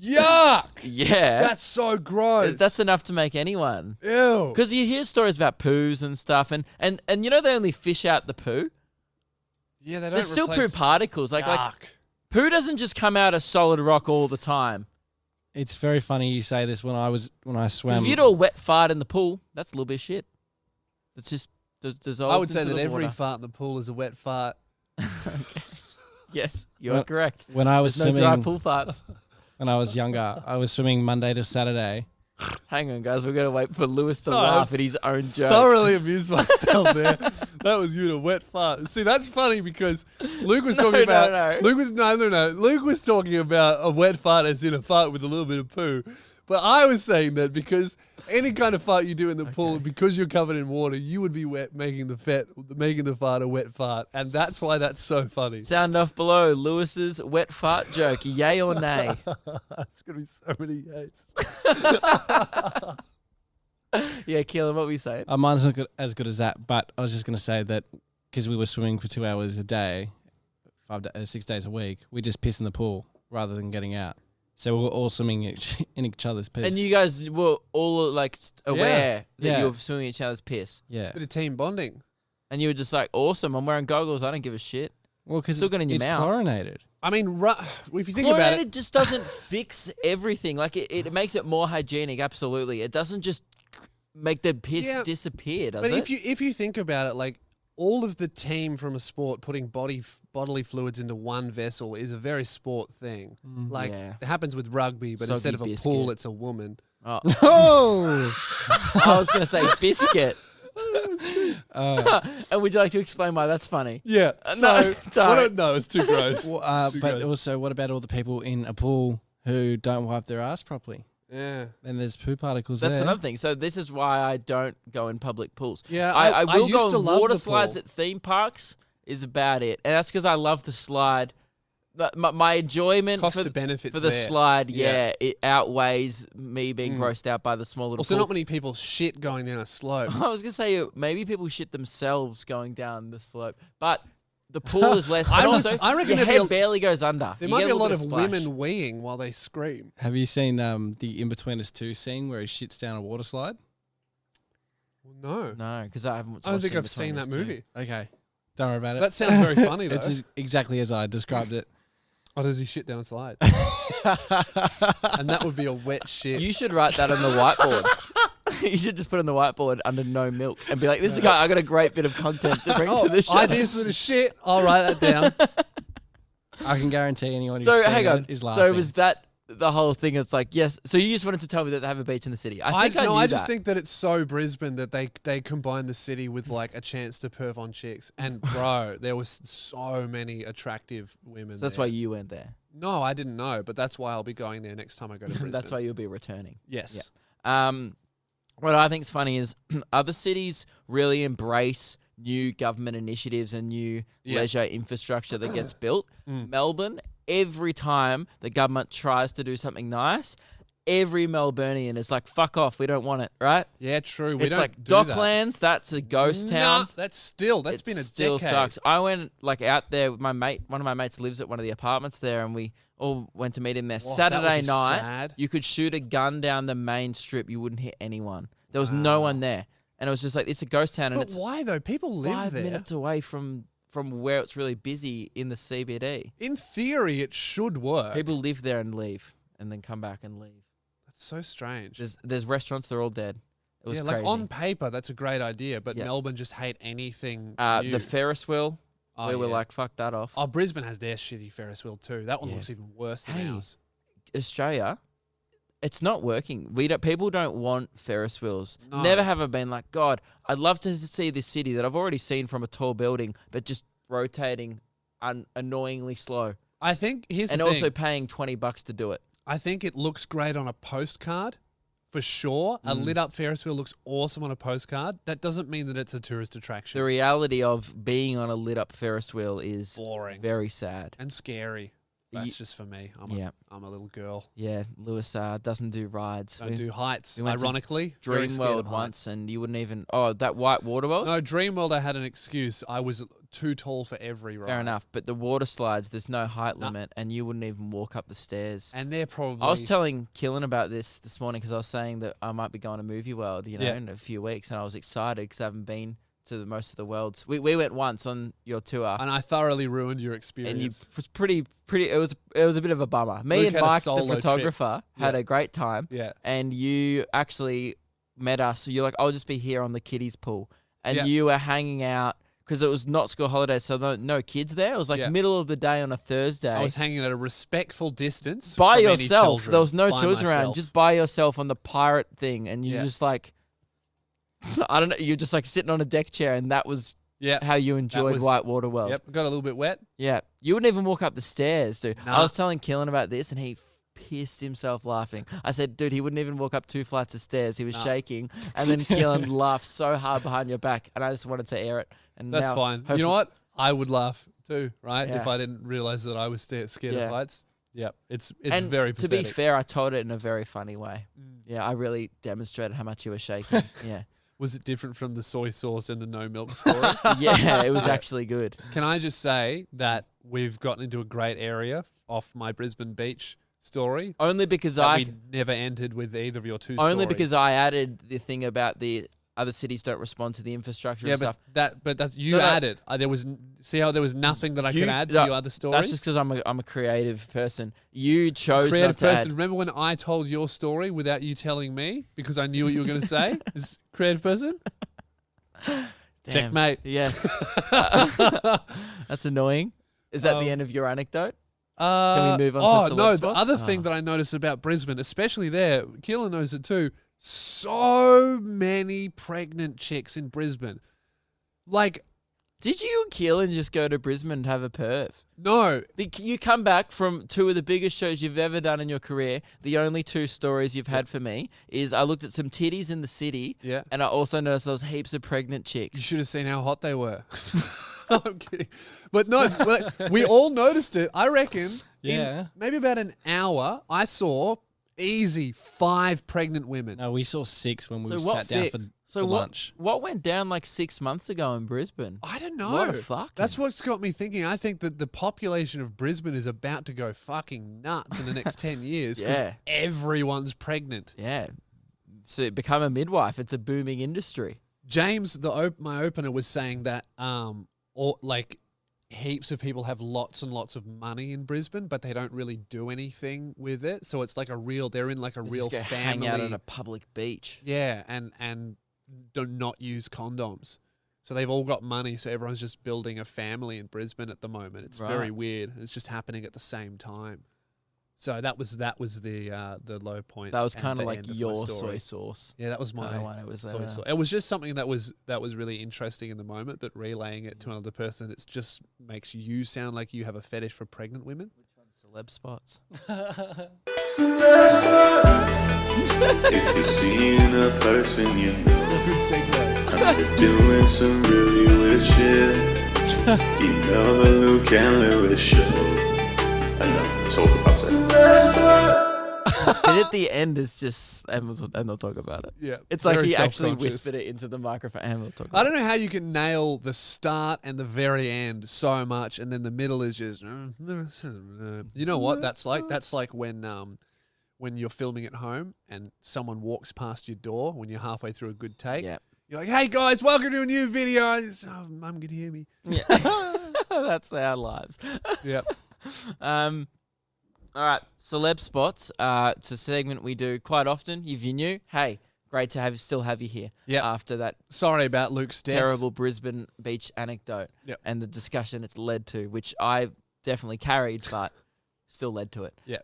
Yuck! Yeah. That's so gross. That's enough to make anyone. Ew. Because you hear stories about poos and stuff, and you know they only fish out the poo. Yeah, they don't. There's still poo particles. Like poo doesn't just come out of solid rock all the time. It's very funny you say this when I swam. If you do a wet fart in the pool, that's a little bit of shit. It's just dissolved. I would say into that the every water. fart in the pool is a wet fart. Okay. Yes, you are correct. When I was There's swimming, no dry pool farts. when I was younger, I was swimming Monday to Saturday. Hang on, guys. We're going to wait for Lewis to laugh at his own joke. Thoroughly amused myself there. That was you to wet fart. See, that's funny because Luke was talking about. No. Luke was talking about a wet fart as in a fart with a little bit of poo. But I was saying that because any kind of fart you do in the pool, because you're covered in water, you would be wet, making the fart a wet fart, and that's why that's so funny. Sound off below. Lewis's wet fart joke. Yay or nay? There's gonna be so many yays. Yeah, Keelan, what were you saying? Mine's not as good as that, but I was just going to say that because we were swimming for 2 hours a day, 6 days a week, we just piss in the pool rather than getting out. So we were all swimming in each other's piss. And you guys were all like aware that Yeah. you were swimming each other's piss. Yeah. Bit of team bonding. And you were just like, awesome, I'm wearing goggles. I don't give a shit. Well, because Still got in your it's mouth. chlorinated. I mean, if you think about Chlorinated it, just doesn't fix everything. Like it makes it more hygienic. Absolutely, it doesn't just make the piss disappear, does but it? if you think about it, like all of the team from a sport putting bodily fluids into one vessel is a very sport thing. Like it happens with rugby, but Soggy instead of a biscuit. pool, it's a woman. Oh. Oh! I was going to say biscuit. And would you like to explain why that's funny? Yeah. No, sorry. No, it's too gross. Well, Too but gross. also, what about all the people in a pool who don't wipe their ass properly? Yeah. Then there's poo particles That's there. another thing. So this is why I don't go in public pools. Yeah, I I will used go to on love water the slides pool. at theme parks is about it. And that's because I love the slide. But my enjoyment Cost for, to benefits for the there. slide, Yeah. it outweighs me being grossed out by the small little Also, pool. not many people shit going down a slope. I was going to say maybe people shit themselves going down the slope. But the pool is less. I and was- also, I reckon your there'd be head a- barely goes under. There You might get be a little lot bit of splash. women weeing while they scream. Have you seen the In-Betweeners 2 scene where he shits down a water slide? No. No, because I haven't. I don't think watched I've seen that In-Betweeners movie. Okay. Don't worry about it. That sounds very funny, though. It's exactly as I described it. Oh, does he shit down a slide? And that would be a wet shit. You should write that on the whiteboard. You should just put on the whiteboard under no milk and be like, "This is guy. I got a great bit of content to bring to the show." Ideas for the shit. I'll write that down. I can guarantee anyone who's So seen hang on. it is laughing. So was that the whole thing? It's like yes. So you just wanted to tell me that they have a beach in the city. I think I knew I that. just think that it's so Brisbane that they combine the city with like a chance to perv on chicks. And bro, there was so many attractive women. So that's there. why you went there. No, I didn't know, but that's why I'll be going there next time I go to Brisbane. That's why you'll be returning. Yes. What I think is funny is other cities really embrace new government initiatives and new leisure infrastructure that gets built. Melbourne, every time the government tries to do something nice, every Melburnian is like, fuck off, we don't want it, right? Yeah, true. It's like Docklands, that's a ghost town. Nah, that's been a still decade. sucks. I went like out there with my mate. One of my mates lives at one of the apartments there, and we all went to meet him there. Whoa, that Saturday would be night, sad. you could shoot a gun down the main strip. You wouldn't hit anyone. There was no one there, and it was just like it's a ghost town, and But it's why though? People live 5 there. minutes away from where it's really busy in the CBD. In theory, it should work. People live there and leave, and then come back and leave. That's so strange. There's restaurants. They're all dead. It was Yeah, crazy. like on paper, that's a great idea, but Yeah. Melbourne just hate anything new. the Ferris wheel. Oh, we were yeah. like, fuck that off. Oh, Brisbane has their shitty Ferris wheel too. That one Yeah. looks even worse than Hey. ours. Australia, it's not working. People don't want Ferris wheels. No. Never have I been like, God, I'd love to see this city that I've already seen from a tall building, but just rotating annoyingly slow. I think here's And the also thing. paying $20 to do it. I think it looks great on a postcard, for sure. A lit up Ferris wheel looks awesome on a postcard. That doesn't mean that it's a tourist attraction. The reality of being on a lit up Ferris wheel is Boring very sad. and scary. That's just for me. I'm a little girl. Yeah, Lewis doesn't do rides. Don't do heights. we went to Ironically, very scared Dreamworld of heights. once, and you wouldn't even. Oh, that white water world. No, Dreamworld. I had an excuse. I was too tall for every ride. Fair enough, but the water slides, there's no height limit, and you wouldn't even walk up the stairs. And they're probably. I was telling Killen about this morning because I was saying that I might be going to Movie World, in a few weeks, and I was excited because I haven't been to most of the worlds. We went once on your tour, and I thoroughly ruined your experience. And it was pretty. It was a bit of a bummer. Me Luke and Mike, the photographer, had a great time. Yeah, and you actually met us. So you're like, I'll just be here on the kiddies pool, and you were hanging out. Because it was not school holidays, so no kids there. It was like middle of the day on a Thursday. I was hanging at a respectful distance. By yourself. There was no children myself. around. Just by yourself on the pirate thing. And you're just like, I don't know. You're just like sitting on a deck chair, and that was how you enjoyed Whitewater World. Yep, got a little bit wet. Yeah. You wouldn't even walk up the stairs, dude. Nah. I was telling Killen about this, and he pissed himself laughing. I said, dude, he wouldn't even walk up 2 flights of stairs. He was shaking. And then Killen laughed so hard behind your back, and I just wanted to air it. And that's fine. You know what? I would laugh too, right? Yeah. If I didn't realize that I was scared of heights. Yep, it's and very pathetic. To be fair, I told it in a very funny way. Yeah, I really demonstrated how much you were shaking. Yeah. Was it different from the soy sauce and the no milk story? Yeah, it was actually good. Can I just say that we've gotten into a great area off my Brisbane Beach story? Only because we never entered with either of your two stories. Only because I added the thing about the other cities don't respond to the infrastructure and stuff. But that's you added. There was nothing that I could add to your other stories. That's just because I'm a creative person. You chose creative not to person. add. Remember when I told your story without you telling me because I knew what you were going to say? Is creative person? Damn. Checkmate. Yes. That's annoying. Is that the end of your anecdote? Can we move on to Celeb Spots? The other thing that I noticed about Brisbane, especially there, Keelan knows it too. So many pregnant chicks in Brisbane. Like, did you and Keelan just go to Brisbane and have a perv? No. You come back from 2 of the biggest shows you've ever done in your career. The only 2 stories you've had for me is I looked at some titties in the city, and I also noticed there was heaps of pregnant chicks. You should have seen how hot they were. I'm kidding. But no, we all noticed it. I reckon in maybe about an hour, I saw easy 5 pregnant women. No, we saw 6 when we sat down for lunch. What went down like 6 months ago in Brisbane? I don't know. What a fuck. That's what's got me thinking. I think that the population of Brisbane is about to go fucking nuts in the next 10 years because everyone's pregnant. Yeah. So become a midwife. It's a booming industry. James, my opener, was saying that heaps of people have lots and lots of money in Brisbane, but they don't really do anything with it. So it's like they're in like a real just go family. Hang out on a public beach. Yeah, and do not use condoms. So they've all got money. So everyone's just building a family in Brisbane at the moment. It's very weird. It's just happening at the same time. So that was the low point. That was kind of like your soy sauce. Yeah, that was my one. It was soy sauce. It was just something that was really interesting in the moment, but relaying it to another person, it just makes you sound like you have a fetish for pregnant women. Which one's Celeb Spots? Celeb Spots. If you're seeing a person you know, and they're doing some really weird shit, you know the Luke and Lewis show. Talk about it. And at the end, it's just, and they'll talk about it. Yeah. It's like he actually whispered it into the microphone, and we'll talk about it. I don't know how you can nail the start and the very end so much, and then the middle is just, you know what that's like? That's like when you're filming at home and someone walks past your door when you're halfway through a good take. Yeah. You're like, hey guys, welcome to a new video. Oh, Mum can hear me. Yeah. That's our lives. Yep. All right, Celeb Spots. It's a segment we do quite often. If you're new, hey, great to still have you here. Yeah. After that Sorry about Luke's death. terrible Brisbane Beach anecdote and the discussion it's led to, which I definitely carried, but still led to it. Yeah.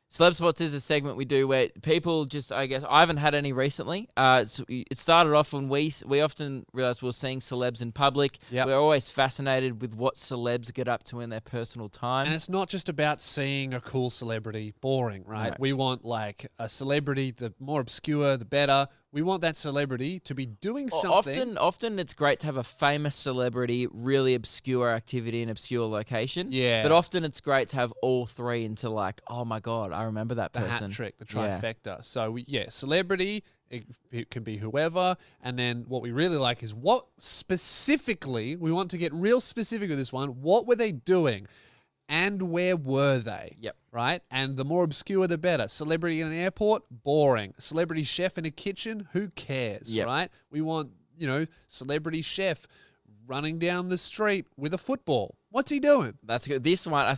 Celeb Spots is a segment we do where people just, I guess, I haven't had any recently. It started off when we often realized we were seeing celebs in public. Yep. We're always fascinated with what celebs get up to in their personal time. And it's not just about seeing a cool celebrity boring, right? We want like a celebrity, the more obscure, the better. We want that celebrity to be doing something. Often it's great to have a famous celebrity, really obscure activity in obscure location. Yeah. But often it's great to have all three into like, oh my God, I remember that The person. hat trick, the trifecta. So, celebrity, it can be whoever. And then what we really like is what specifically, we want to get real specific with this one. What were they doing? And where were they? Yep. Right? And the more obscure, the better. Celebrity in an airport, boring. Celebrity chef in a kitchen, who cares? Yep. Right? We want, celebrity chef running down the street with a football. What's he doing? That's good. This one,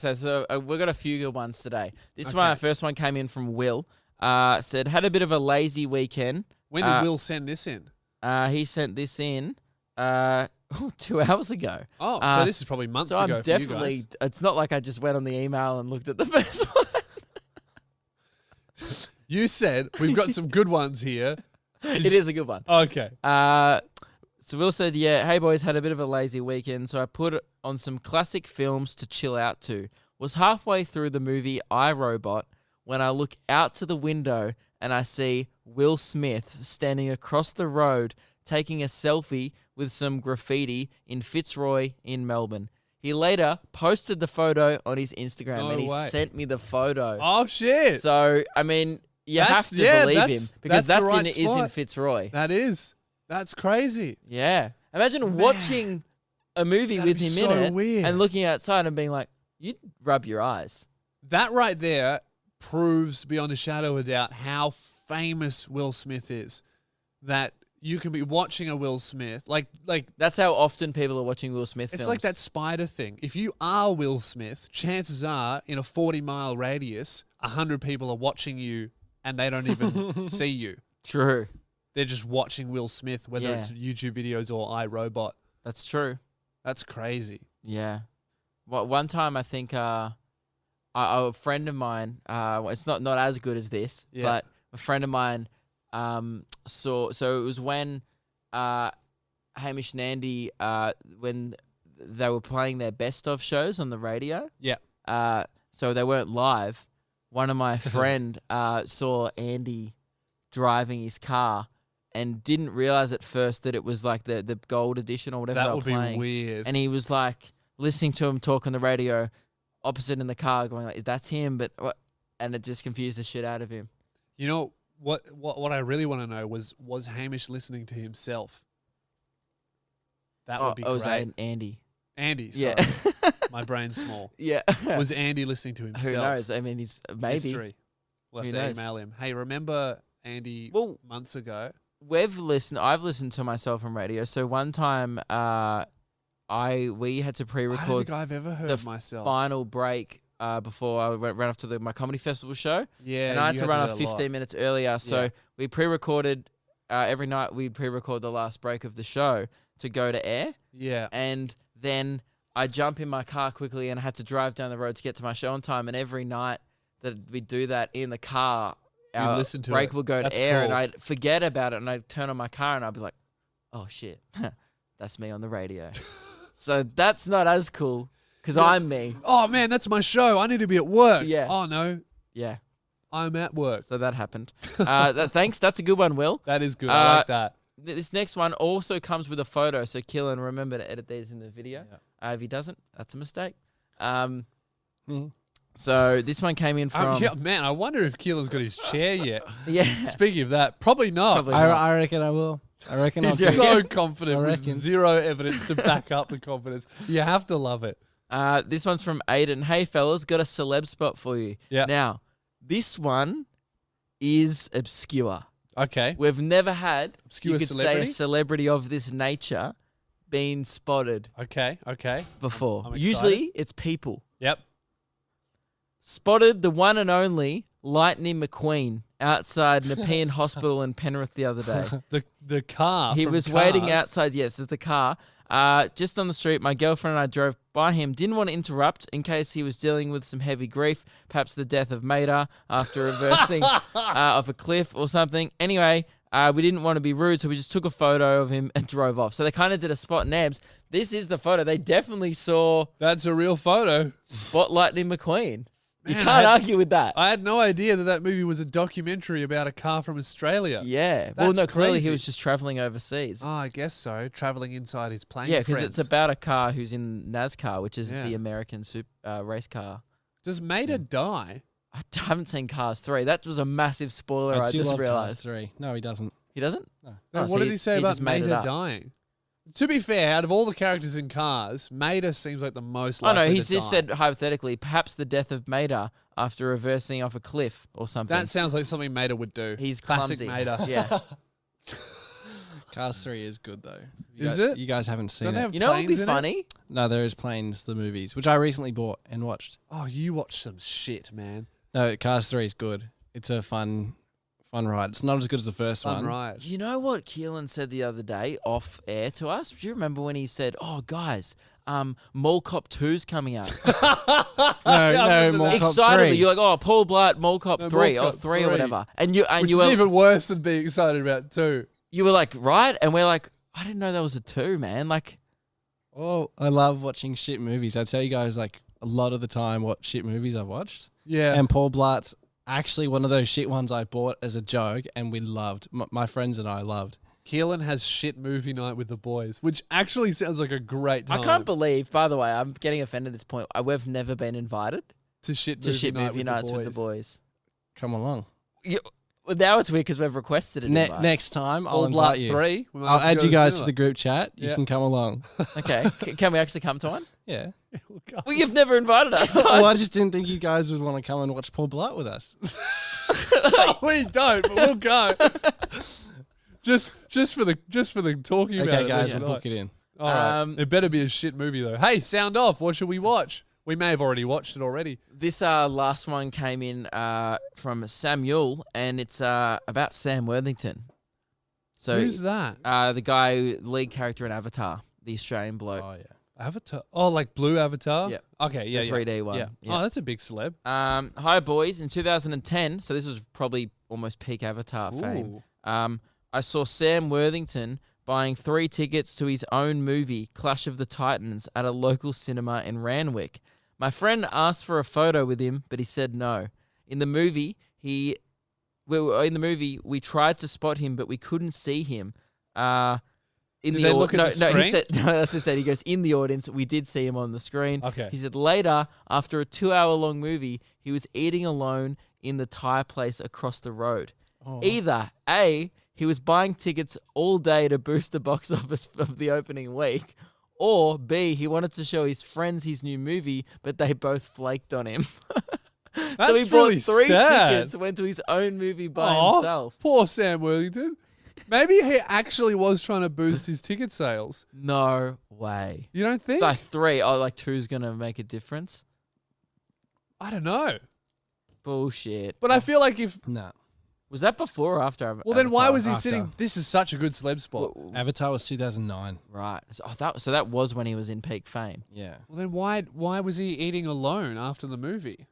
we've got a few good ones today. This Okay. one, our first one came in from Will. Said, had a bit of a lazy weekend. When did Will send this in? He sent this in 2 hours ago. Oh, so this is probably months so ago I'm for you definitely, guys. it's not like I just went on the email and looked at the first one. You said we've got some good ones here. It is a good one. Okay. So Will said, yeah, hey boys, had a bit of a lazy weekend, so I put on some classic films to chill out to. Was halfway through the movie iRobot when I look out to the window and I see Will Smith standing across the road taking a selfie with some graffiti in Fitzroy in Melbourne. He later posted the photo on his Instagram No and he way. sent me the photo. Oh, shit. So, I mean, you have to believe him because that's the that's right is in spot. Fitzroy. That's crazy. Yeah. Imagine watching a movie That'd with be him so in it weird. and looking outside and being like, you'd rub your eyes. That right there proves beyond a shadow of a doubt how famous Will Smith is. That you can be watching a Will Smith. Like That's how often people are watching Will Smith it's films. like that spider thing. If you are Will Smith, chances are in a 40-mile radius, 100 people are watching you and they don't even see you. True. They're just watching Will Smith, whether Yeah. it's YouTube videos or iRobot. That's true. That's crazy. Yeah. Well, one time I think a friend of mine, it's not as good as this, Yeah. but a friend of mine so it was when Hamish and Andy, when they were playing their best of shows on the radio. Yeah. So they weren't live. One of my friend saw Andy driving his car and didn't realize at first that it was like the gold edition or whatever they That were would be playing. weird. And he was like listening to him talk on the radio opposite in the car going like, that's him, but what? And it just confused the shit out of him. You know what I really want to know was Hamish listening to himself? That would be was great. Andy. Andy, sorry. Yeah. My brain's small. Yeah. Was Andy listening to himself? Who knows? I mean, he's maybe. Mystery. We'll have Who to knows? email him. Hey, remember Andy Well, months ago? I've listened to myself on radio. So one time, we had to I don't pre-record think I've ever heard the of myself. final break before I ran off to my comedy festival show. Yeah, And I had you to run do off that a lot. 15 minutes earlier. So Yeah. we pre-recorded every night. We pre-record the last break of the show to go to air. Yeah. And then I jump in my car quickly and I had to drive down the road to get to my show on time. And every night that we do that in the car, You our listen to break it. will go That's to air and cool. I'd forget about it and I'd turn on my car and I'd be like, oh shit, that's me on the radio. So that's not as cool because I'm me. Oh man, that's my show. I need to be at work. Yeah. Oh no, Yeah. I'm at work. So that happened. Thanks. That's a good one, Will. That is good. I like that. This next one also comes with a photo. So Killen, remember to edit these in the video. If he doesn't, that's a mistake. So this one came in from... Yeah, man, I wonder if Keelan's got his chair yet. Yeah. Speaking of that, probably not. Probably not. I reckon I will. I reckon I'll He's do it. so confident I with reckon. zero evidence to back up the confidence. You have to love it. This one's from Aiden. Hey, fellas, got a celeb spot for you. Yeah. Now, this one is obscure. Okay. We've never had, Obscure you could celebrity? say, a celebrity of this nature being spotted Okay. before. I'm excited. Usually, it's people. Yep. Spotted the one and only Lightning McQueen outside Nepean Hospital in Penrith the other day. The car. He from was waiting Cars. outside. Yes, it's the car. Just on the street. My girlfriend and I drove by him. Didn't want to interrupt in case he was dealing with some heavy grief, perhaps the death of Mater after reversing off a cliff or something. Anyway, we didn't want to be rude, so we just took a photo of him and drove off. So they kind of did a spot nabs. This is the photo. They definitely saw That's a real photo. Spot Lightning McQueen. You can't argue with that. I had no idea that movie was a documentary about a car from Australia. Yeah. Well, no, clearly crazy. he was just traveling overseas. Oh, I guess so. Traveling inside his plane. Yeah, because it's about a car who's in NASCAR, which is Yeah. the American race car. Does Mater die? I haven't seen Cars 3. That was a massive spoiler. I do just love Cars realized. 3. No, he doesn't. He doesn't? No. No, Oh, what so did he say about just made it Mater up. dying? To be fair, out of all the characters in Cars, Mater seems like the most Oh, likely no, he's to just die. said, hypothetically, perhaps the death of Mater after reversing off a cliff or something. That sounds like something Mater would do. He's classic clumsy. Mater. Yeah. Cars 3 is good, though. Is it? You guys haven't seen Don't they it. have You know what would be planes in it? funny? No, there is Planes, the movies, which I recently bought and watched. Oh, you watch some shit, man. No, Cars 3 is good. It's a fun ride. It's not as good as the first Fun one. ride. You know what Keelan said the other day off air to us? Do you remember when he said, "Oh, guys, Mall Cop 2's coming out"? No, Mall Cop Excitedly, 3. you're like, "Oh, Paul Blart, Mall Cop No, 3 Mall or Cop 3 or 3. whatever," and you Which were is even worse than being excited about 2. you were like, "Right," and we're like, "I didn't know that was a 2, man." Like, Oh, I love watching shit movies. I tell you guys, like, a lot of the time what shit movies I've watched. Yeah. And Paul Blart's actually one of those shit ones I bought as a joke and we loved. My friends and I loved. Keelan has shit movie night with the boys, which actually sounds like a great time. I can't believe. By the way, I'm getting offended at this point. We've never been invited to shit to movie, shit night movie with nights the boys. with the boys. Come along. Well, now it's weird because we've requested it. Next time, I'll All invite Blood you. 3. We might I'll have to add go you to guys to cinema. the group chat. You Yeah. can come along. Okay, can we actually come to one? Yeah. We'll go. Well, you've never invited us. Well, I just didn't think you guys would want to come and watch Paul Blart with us. We don't, but we'll go. just for the talking about Okay, it. guys, tonight. we'll book it in. All right. It better be a shit movie though. Hey, sound off. What should we watch? We may have already watched it already. This last one came in from Samuel, and it's about Sam Worthington. So Who's that? the guy, lead character in Avatar, the Australian bloke. Oh, yeah. Avatar. Oh, like Blue Avatar? Yep. Okay, yeah, The 3D one. Yeah. Yeah. Oh, that's a big celeb. Hi, boys. In 2010, so this was probably almost peak Avatar fame. Ooh. I saw Sam Worthington buying 3 tickets to his own movie, Clash of the Titans, at a local cinema in Randwick. My friend asked for a photo with him, but he said no. In the movie, we tried to spot him, but we couldn't see him. Did they look at the He screen? said, no, that's what he said. He goes, in the audience, we did see him on the screen. Okay. He said later, after a 2-hour-long movie, he was eating alone in the Thai place across the road. Oh. Either A, he was buying tickets all day to boost the box office of the opening week, or B, he wanted to show his friends his new movie, but they both flaked on him. So he That's bought really 3 sad. tickets, went to his own movie by Aw, himself. Poor Sam Worthington. Maybe he actually was trying to boost his ticket sales. No way. You don't think? Like 3, like 2's going to make a difference? I don't know. Bullshit. But I feel like if... Nah. Was that before or after? Well, then why Avatar? was he After. sitting... This is such a good celeb spot. Well, Avatar was 2009. right. So that was when he was in peak fame. Yeah. Well, then why was he eating alone after the movie?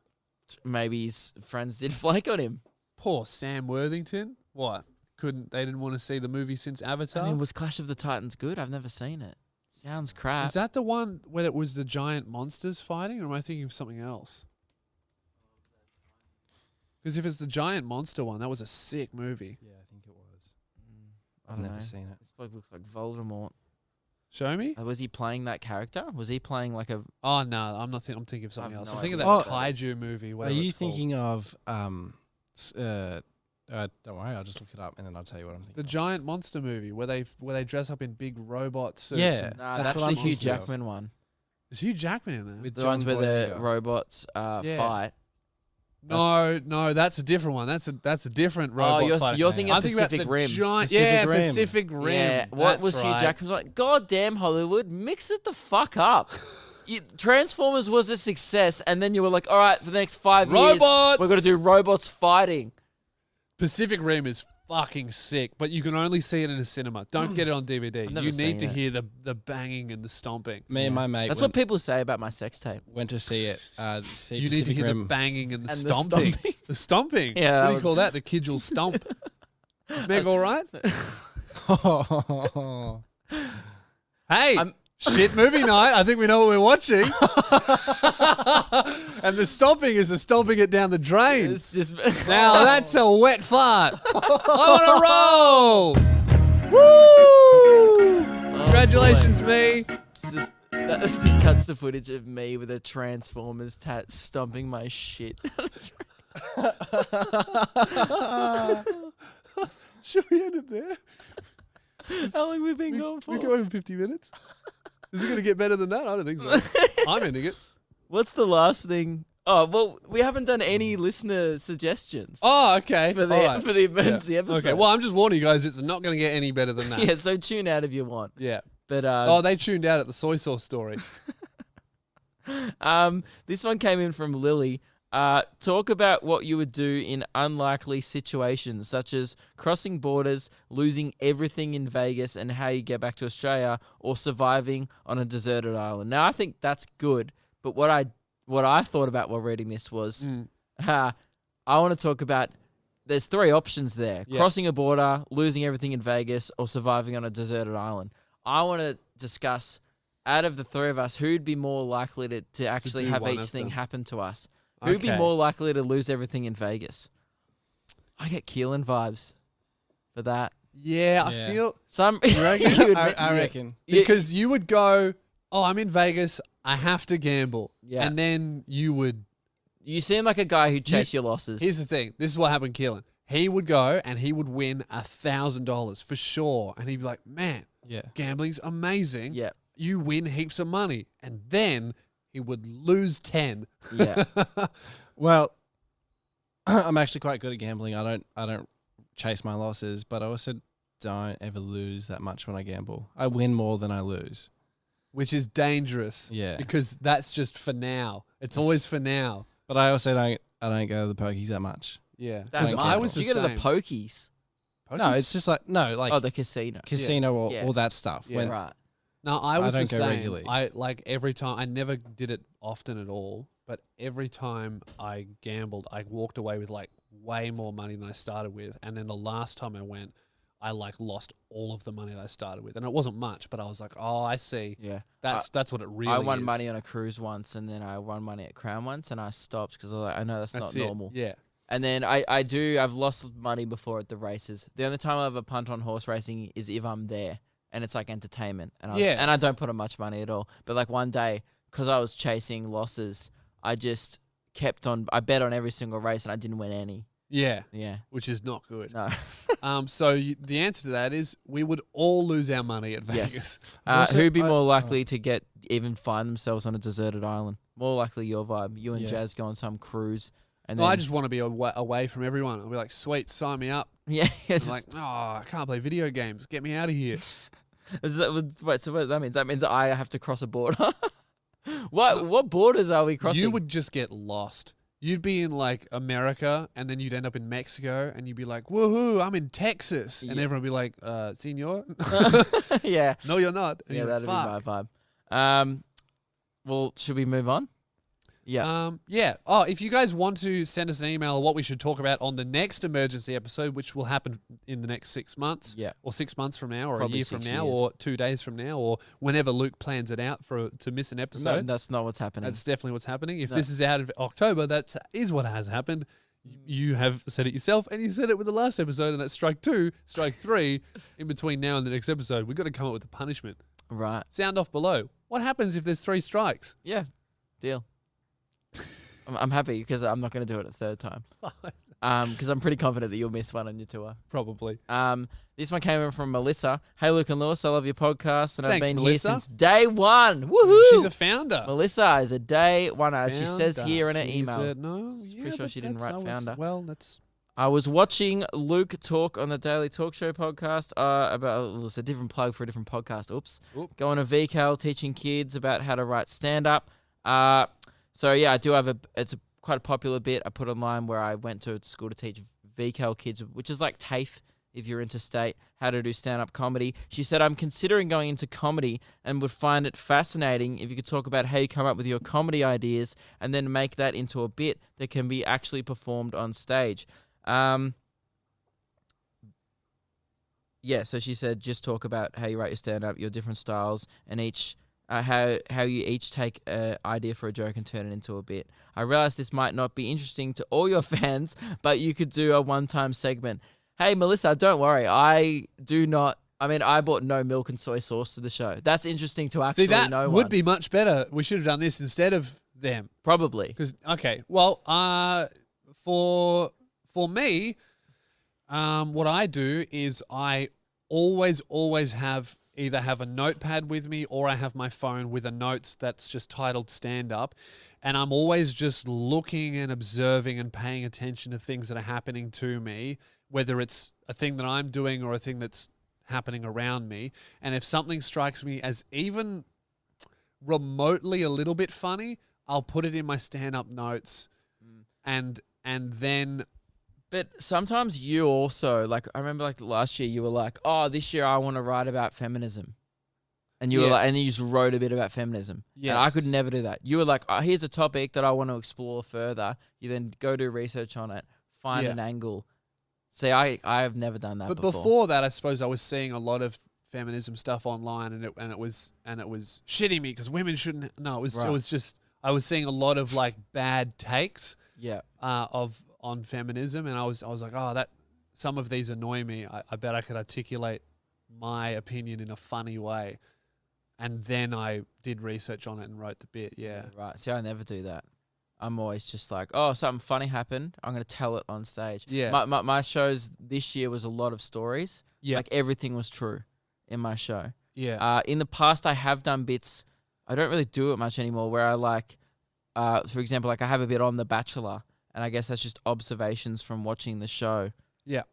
Maybe his friends did flake on him. Poor Sam Worthington. What? They didn't want to see the movie since Avatar? I mean, was Clash of the Titans good? I've never seen it. Sounds crap. Is that the one where it was the giant monsters fighting, or am I thinking of something else? Because if it's the giant monster one, that was a sick movie. Yeah, I think it was. I I've don't never know. seen it. This bloke looks like Voldemort. Show me? Was he playing that character? Was he playing like a... Oh, no, I'm not. I'm thinking of something have else. no I'm thinking of idea that what that is. kaiju movie. Are whatever you it's called. thinking of don't worry, I'll just look it up and then I'll tell you what I'm thinking. The of. giant monster movie where they dress up in big robot suits? Yeah. and- Nah, That's that's what the I'm Hugh thinking of. Jackman one. Is Hugh Jackman in there? With The John ones where the Boyega. robots Yeah. fight. No, that's a different one. That's a different robot. fighting. you're thinking I'm of thinking about Pacific the Rim. Giant, Pacific yeah, Rim. Pacific Rim. Yeah, what That's was Hugh right. Jackman's like? God damn Hollywood, mix it the fuck up. Transformers was a success, and then you were like, all right, for the next 5 years, Robots! we're going to do robots fighting. Pacific Rim is fucking sick, but you can only see it in a cinema. Don't get it on DVD. I've never You seen need to it. hear the banging and the stomping. Me and my mate That's went, what people say about my sex tape. went to see it. See You need Pacific to hear Rim. the banging and the And the stomping. stomping. The stomping. Yeah, What that do you was- call that? The kids will stomp. Is Meg all right? Hey, I'm- Shit movie night. I think we know what we're watching. And the stomping is the stomping it down the drain. It's just Now that's a wet fart. On a roll. Woo! Congratulations, me. That just cuts the footage of me with a Transformers tat stomping my shit. Should we end it there? How long have we been going for? We're going 50 minutes. Is it going to get better than that? I don't think so. I'm ending it. What's the last thing? Oh, well, we haven't done any listener suggestions. Oh, okay. For the emergency episode. Okay, well, I'm just warning you guys, it's not going to get any better than that. Yeah, so tune out if you want. Yeah. But they tuned out at the soy sauce story. This one came in from Lily. Talk about what you would do in unlikely situations, such as crossing borders, losing everything in Vegas, and how you get back to Australia, or surviving on a deserted island. Now, I think that's good, but what I thought about while reading this was, I want to talk about. There's 3 options there: crossing a border, losing everything in Vegas, or surviving on a deserted island. I want to discuss, out of the 3 of us, who'd be more likely to actually have each thing happen to us. Who'd be more likely to lose everything in Vegas? I get Keelan vibes for that. Yeah, I feel... Some. I reckon. Because you would go, oh, I'm in Vegas, I have to gamble. Yeah. And then you would... You seem like a guy who'd chase your losses. Here's the thing. This is what happened, Keelan. He would go and he would win $1,000 for sure. And he'd be like, man, gambling's amazing. Yeah. You win heaps of money. And then... he would lose 10. Yeah. Well, I'm actually quite good at gambling. I don't chase my losses, but I also don't ever lose that much when I gamble. I win more than I lose. Which is dangerous. Yeah. Because that's just for now. It's always for now. But I also don't go to the pokies that much. Yeah. That's I was you the go to same. the pokies. No, it's just like the casino. or all that stuff. Yeah, right. No, I was don't the go same. regularly. I like every time. I never did it often at all, but every time I gambled, I walked away with like way more money than I started with. And then the last time I went, I like lost all of the money that I started with, and it wasn't much. But I was like, oh, I see. Yeah, that's what it really. I won is. money on a cruise once, and then I won money at Crown once, and I stopped because I was like, I know that's not normal. Yeah. And then I've lost money before at the races. The only time I ever punt on horse racing is if I'm there. And it's like entertainment. And I don't put on much money at all. But like one day, because I was chasing losses, I just kept on. I bet on every single race and I didn't win any. Yeah. Yeah. Which is not good. No. The answer to that is we would all lose our money at Vegas. Yes. Who'd be more likely to find themselves on a deserted island? More likely your vibe. You and Jazz go on some cruise. And then, I just want to be away from everyone. I'll be like, sweet, sign me up. Yeah. I'm like, oh, I can't play video games. Get me out of here. So what that means? That means I have to cross a border. What borders are we crossing? You would just get lost. You'd be in like America, and then you'd end up in Mexico, and you'd be like, woohoo, I'm in Texas. And everyone would be like, senor? Yeah. No, you're not. And Yeah, that'd like, be my vibe. Well, should we move on? Yeah. Oh, if you guys want to send us an email of what we should talk about on the next emergency episode, which will happen in the next 6 months, or 6 months from now, or Probably a year from 6 now, years. or 2 days from now, or whenever Luke plans it out to miss an episode. No, that's not what's happening. That's definitely what's happening. If this is out of October, that is what has happened. You have said it yourself, and you said it with the last episode, and that's strike 2, strike 3. In between now and the next episode, we've got to come up with a punishment. Right. Sound off below. What happens if there's 3 strikes? Yeah. Deal. I'm happy because I'm not going to do it a third time. Because I'm pretty confident that you'll miss one on your tour. Probably. This one came in from Melissa. Hey, Luke and Lewis, I love your podcast, and I've Thanks, been Melissa. here since day one. Woohoo! She's a founder. Melissa is a day one, as she says here in her She email. said, pretty sure she didn't write founder. Well, that's... I was watching Luke talk on the Daily Talk Show podcast about, it's a different plug for a different podcast. Oops. Going to VCAL, teaching kids about how to write stand-up. So yeah, I do have it's quite a popular bit I put online where I went to school to teach VCAL kids, which is like TAFE if you're interstate, how to do stand-up comedy. She said, I'm considering going into comedy and would find it fascinating if you could talk about how you come up with your comedy ideas and then make that into a bit that can be actually performed on stage. Yeah, so she said, just talk about how you write your stand-up, your different styles, and each how you each take an idea for a joke and turn it into a bit. I realize this might not be interesting to all your fans, but you could do a one-time segment. Hey, Melissa, don't worry. I bought no milk and soy sauce to the show. That's interesting to actually know. That would be much better. We should have done this instead of them. Probably. For me, what I do is I always have a notepad with me, or I have my phone with a notes that's just titled stand up. And I'm always just looking and observing and paying attention to things that are happening to me, whether it's a thing that I'm doing or a thing that's happening around me. And if something strikes me as even remotely a little bit funny, I'll put it in my stand-up notes and then... But sometimes you also, like, I remember like last year you were like, oh, this year I want to write about feminism. And you were like, and you just wrote a bit about feminism. Yeah. And I could never do that. You were like, oh, here's a topic that I want to explore further. You then go do research on it, find an angle. See, I have never done that before. But before that, I suppose I was seeing a lot of feminism stuff online, and it was shitting me because women shouldn't. No, it was just I was seeing a lot of like bad takes. Yeah. On feminism, and I was like, oh, that some of these annoy me. I bet I could articulate my opinion in a funny way, and then I did research on it and wrote the bit. Yeah. Right. See, I never do that. I'm always just like, oh, something funny happened. I'm going to tell it on stage. Yeah. My shows this year was a lot of stories. Yeah. Like everything was true in my show. Yeah. In the past, I have done bits. I don't really do it much anymore where I like, for example, like I have a bit on The Bachelor, and I guess that's just observations from watching the show. Yeah.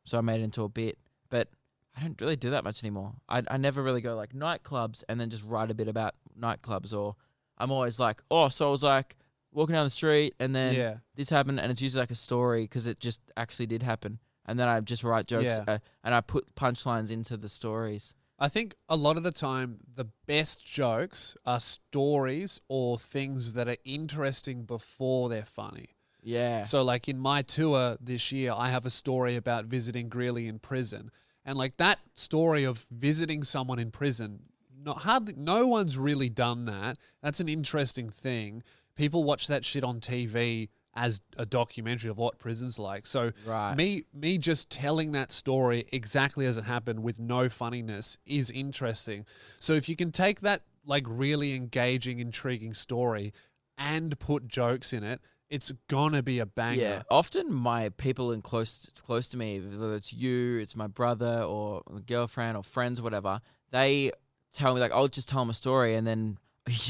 So I made it into a bit, but I don't really do that much anymore. I never really go like nightclubs and then just write a bit about nightclubs, or I'm always like, oh, so I was like, walking down the street, and then this happened, and it's usually like a story because it just actually did happen. And then I just write jokes and I put punchlines into the stories. I think a lot of the time, the best jokes are stories or things that are interesting before they're funny. Yeah. So like in my tour this year, I have a story about visiting Greeley in prison. And like that story of visiting someone in prison, no one's really done that. That's an interesting thing. People watch that shit on TV as a documentary of what prison's like. So me just telling that story exactly as it happened with no funniness is interesting. So if you can take that like really engaging, intriguing story and put jokes in it, it's gonna be a banger. Yeah, often my people in close to me, whether it's you, it's my brother or my girlfriend or friends or whatever, they tell me like, I'll just tell them a story, and then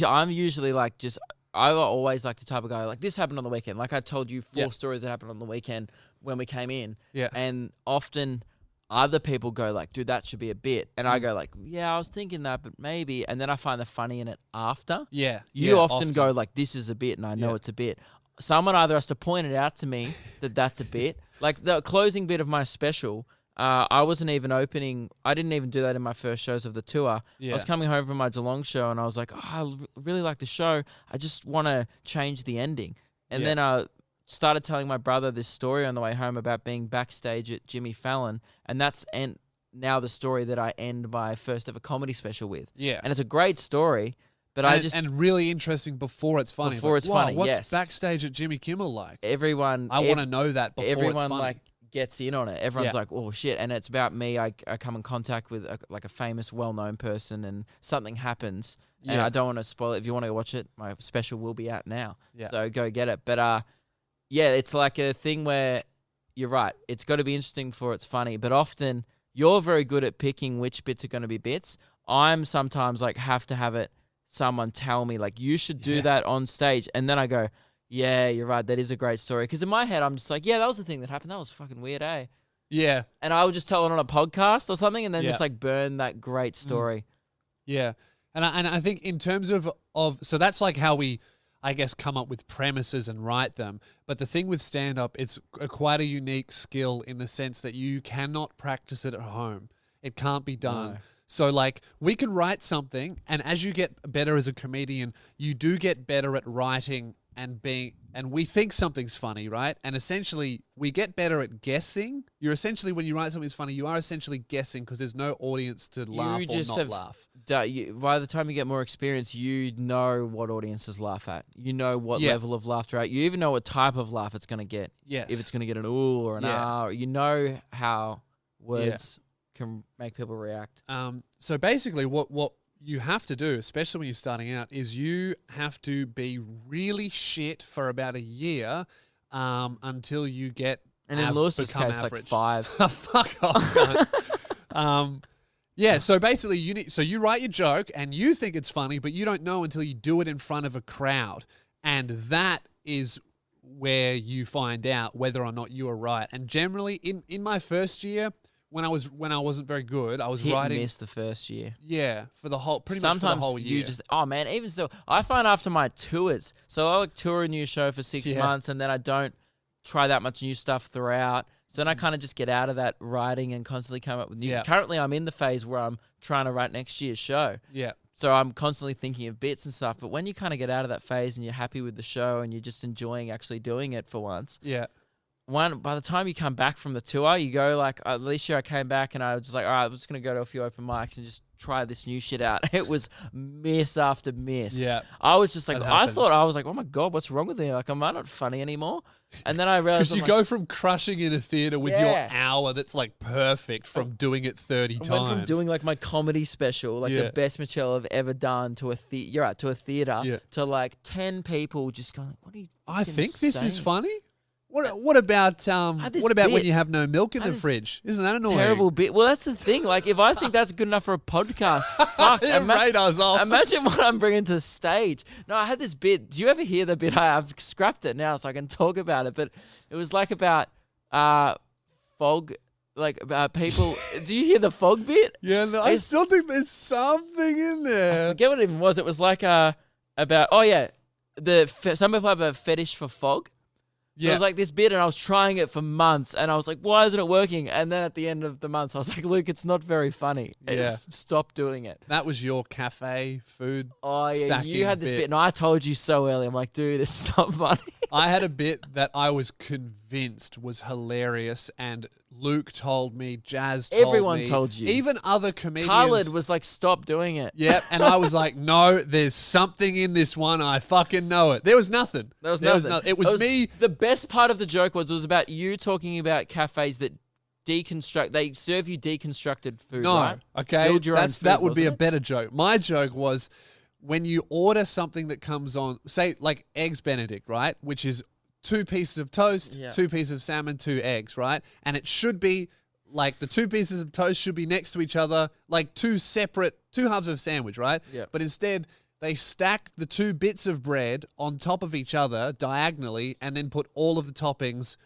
I'm usually like I always like the type of guy, like this happened on the weekend. Like I told you 4 stories that happened on the weekend when we came in. Yeah. And often other people go like, dude, that should be a bit. And I go like, yeah, I was thinking that, but maybe. And then I find the funny in it after. Yeah. You often go like, this is a bit, and I know it's a bit. Someone either has to point it out to me that that's a bit. Like the closing bit of my special, I wasn't even opening. I didn't even do that in my first shows of the tour. Yeah. I was coming home from my Geelong show, and I was like, oh, I really like the show. I just want to change the ending. And then I started telling my brother this story on the way home about being backstage at Jimmy Fallon. And that's now the story that I end my first ever comedy special with. Yeah. And it's a great story. But and really interesting before it's funny. Before it's funny, what's backstage at Jimmy Kimmel like? I want to know that before it's funny. Everyone like gets in on it. Everyone's like, oh shit. And it's about me. I come in contact with a famous, well-known person, and something happens. And I don't want to spoil it. If you want to go watch it, my special will be out now. Yeah. So go get it. But it's like a thing where you're right. It's got to be interesting before it's funny. But often you're very good at picking which bits are going to be bits. I'm sometimes like have to have it. Someone tell me like you should do that on stage, and then I go, yeah, you're right, that is a great story, because in my head I'm just like, yeah, that was the thing that happened, that was fucking weird, eh? Yeah. And I would just tell it on a podcast or something, and then just like burn that great story. Yeah. And I think in terms of so that's like how we, I guess, come up with premises and write them. But the thing with stand-up, it's quite a unique skill in the sense that you cannot practice it at home. It can't be done. No. So like we can write something, and as you get better as a comedian, you do get better at writing and we think something's funny, right? And essentially we get better at guessing. You're essentially, when you write something's funny, you are essentially guessing because there's no audience to laugh or not laugh. By the time you get more experience, you know what audiences laugh at. You know what level of laughter at. You even know what type of laugh it's going to get. Yes. If it's going to get an ooh or an ah. You know how words can make people react. So basically what you have to do, especially when you're starting out, is you have to be really shit for about a year until you get and in Lewis's case, average. like 5. Fuck off. Yeah, so basically you write your joke and you think it's funny, but you don't know until you do it in front of a crowd. And that is where you find out whether or not you are right. And generally in my first year, when I wasn't very good, I was writing. Miss the first year. Yeah, for the whole much for the whole year. You just even still. I find after my tours, so I like tour a new show for 6 months, and then I don't try that much new stuff throughout. So then I kind of just get out of that writing and constantly come up with new. Yeah. Currently, I'm in the phase where I'm trying to write next year's show. Yeah. So I'm constantly thinking of bits and stuff. But when you kind of get out of that phase and you're happy with the show and you're just enjoying actually doing it for once. Yeah. By the time you come back from the tour, you go like, this year I came back and I was just like, all right, I'm just going to go to a few open mics and just try this new shit out. It was miss after miss. Yeah. I was just like, I was like, oh my God, what's wrong with me? Like, am I not funny anymore? And then I realized. Because you go from crushing in a theater with your hour that's like perfect from doing it 30 times. I went from doing like my comedy special, like the best material I've ever done to a theater, to like 10 people just going, what are you I think this saying? Is funny. What about when you have no milk in the fridge? Isn't that annoying? Terrible bit. Well, that's the thing. Like, if I think that's good enough for a podcast, fuck. Radar's off. Imagine what I'm bringing to the stage. No, I had this bit. Do you ever hear the bit? I've scrapped it now so I can talk about it. But it was like about fog. Like about people. Do you hear the fog bit? Yeah, no, I still think there's something in there. I forget what it even was. It was like about some people have a fetish for fog. So it was like this bit and I was trying it for months and I was like, why isn't it working? And then at the end of the months, I was like, Luke, it's not very funny. Stop doing it. That was your cafe food. Oh, yeah. You had this bit and I told you so early. I'm like, dude, it's not funny. I had a bit that I was convinced was hilarious and Luke told me, Jazz told me. Everyone told you. Even other comedians. Khaled was like, stop doing it. Yep. And I was like, no, there's something in this one. I fucking know it. There was nothing. There was nothing. It was me. The best part of the joke was about you talking about cafes that deconstruct. They serve you deconstructed food, right? Okay. That would be a better joke. My joke was when you order something that comes on, say like Eggs Benedict, right? Which is 2 pieces of toast, 2 pieces of salmon, 2 eggs, right? And it should be like the 2 pieces of toast should be next to each other, like 2 halves of a sandwich, right? Yeah. But instead, they stack the 2 bits of bread on top of each other diagonally and then put all of the toppings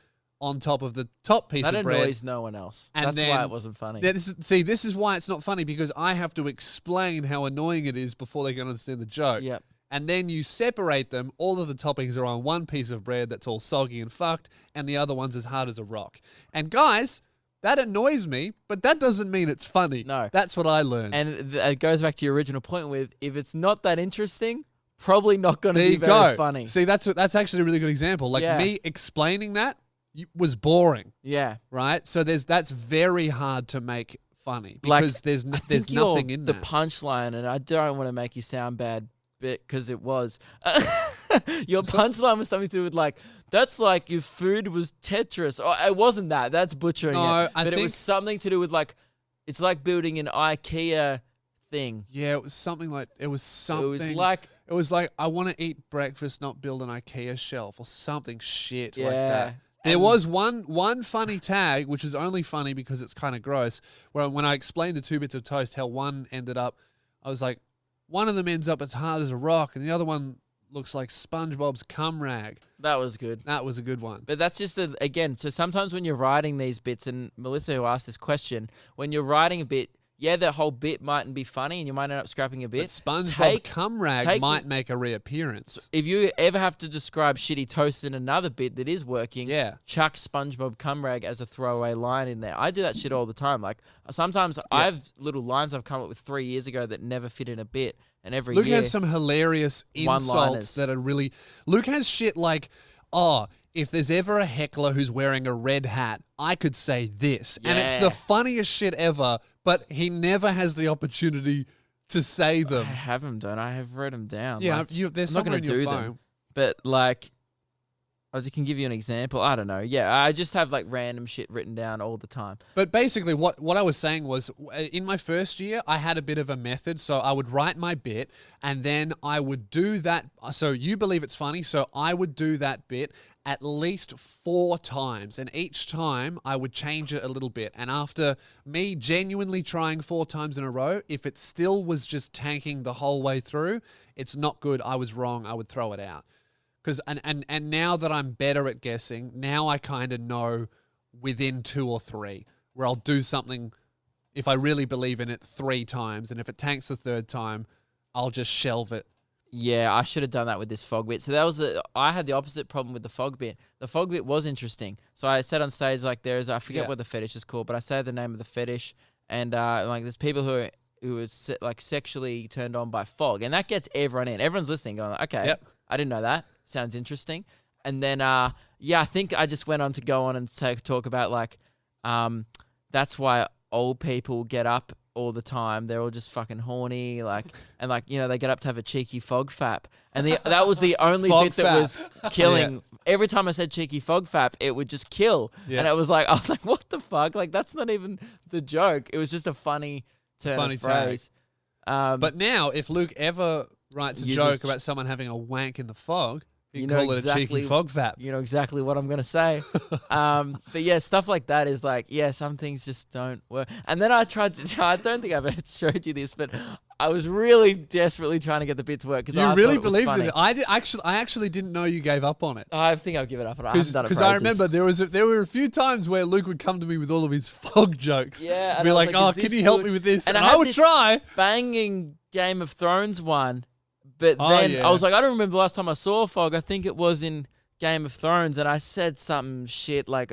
on top of the top piece of bread. That annoys no one else. That's why it wasn't funny. This is why it's not funny because I have to explain how annoying it is before they can understand the joke. Yep. And then you separate them. All of the toppings are on one piece of bread that's all soggy and fucked, and the other one's as hard as a rock. And guys, that annoys me, but that doesn't mean it's funny. No. That's what I learned. And it goes back to your original point with, if it's not that interesting, probably not going to be very funny. See, that's actually a really good example. Like me explaining that was boring. Yeah. Right? So that's very hard to make funny because there's nothing in the that. punchline, and I don't want to make you sound bad, because it was. Your punchline was something to do with like, that's like your food was Tetris. Oh, it wasn't that. That's butchering it. But it was something to do with like, it's like building an IKEA thing. Yeah, it was something like, it was like, I want to eat breakfast, not build an IKEA shelf or something shit like that. There was one funny tag, which is only funny because it's kind of gross, where when I explained the 2 bits of toast, how one ended up, I was like, one of them ends up as hard as a rock, and the other one looks like SpongeBob's cum rag. That was good. That was a good one. But that's just, again, so sometimes when you're writing these bits, and Melissa who asked this question, when you're writing a bit, the whole bit mightn't be funny, and you might end up scrapping a bit. But SpongeBob cum rag might make a reappearance. If you ever have to describe shitty toast in another bit that is working, chuck SpongeBob cum rag as a throwaway line in there. I do that shit all the time. Like sometimes I have little lines I've come up with 3 years ago that never fit in a bit, And every Luke year, has some hilarious insults one-liners. that are really. Luke has shit like, oh, if there's ever a heckler who's wearing a red hat, I could say this. And it's the funniest shit ever, but he never has the opportunity to say them. I have them, don't I? I have wrote them down. Yeah, Like, there's I'm not somewhere going in to your do phone. them. But like, I just can give you an example. I don't know. Yeah, I just have like random shit written down all the time. But basically, what I was saying was, in my first year, I had a bit of a method. So I would write my bit, and then I would do that. So you believe it's funny, so I would do that bit at least 4 times, and each time I would change it a little bit. And after me genuinely trying 4 times in a row, if it still was just tanking the whole way through, it's not good. I was wrong. I would throw it out. And now that I'm better at guessing, now I kind of know within 2 or 3 where I'll do something if I really believe in it 3 times, and if it tanks the 3rd time, I'll just shelve it. Yeah, I should have done that with this fog bit. So I had the opposite problem with the fog bit. The fog bit was interesting. So I said on stage, like, I forget what the fetish is called, but I say the name of the fetish, and like there's people who are like sexually turned on by fog, and that gets everyone in. Everyone's listening, going, okay, I didn't know that. Sounds interesting. And then, I think I just went on to go on and talk about like, that's why old people get up all the time. They're all just fucking horny, like, and like, you know, they get up to have a cheeky fog fap. And that was the only bit that was killing. Every time I said cheeky fog fap, it would just kill. And I was like, what the fuck? Like, that's not even the joke. It was just a funny turn of phrase. But now, if Luke ever writes a joke about someone having a wank in the fog, you know, call it a cheeky fog fap. You know exactly what I'm going to say. But yeah, stuff like that is like, some things just don't work. And then I tried to, I don't think I've ever showed you this, but I was really desperately trying to get the bit to work. You really believed in it. I actually didn't know you gave up on it. I think I've given up on it. I haven't done it because I remember there were a few times where Luke would come to me with all of his fog jokes. Yeah. And be like, oh, can you help me with this? And I would try. Banging Game of Thrones one. But then I was like, I don't remember the last time I saw fog. I think it was in Game of Thrones, and I said something shit like,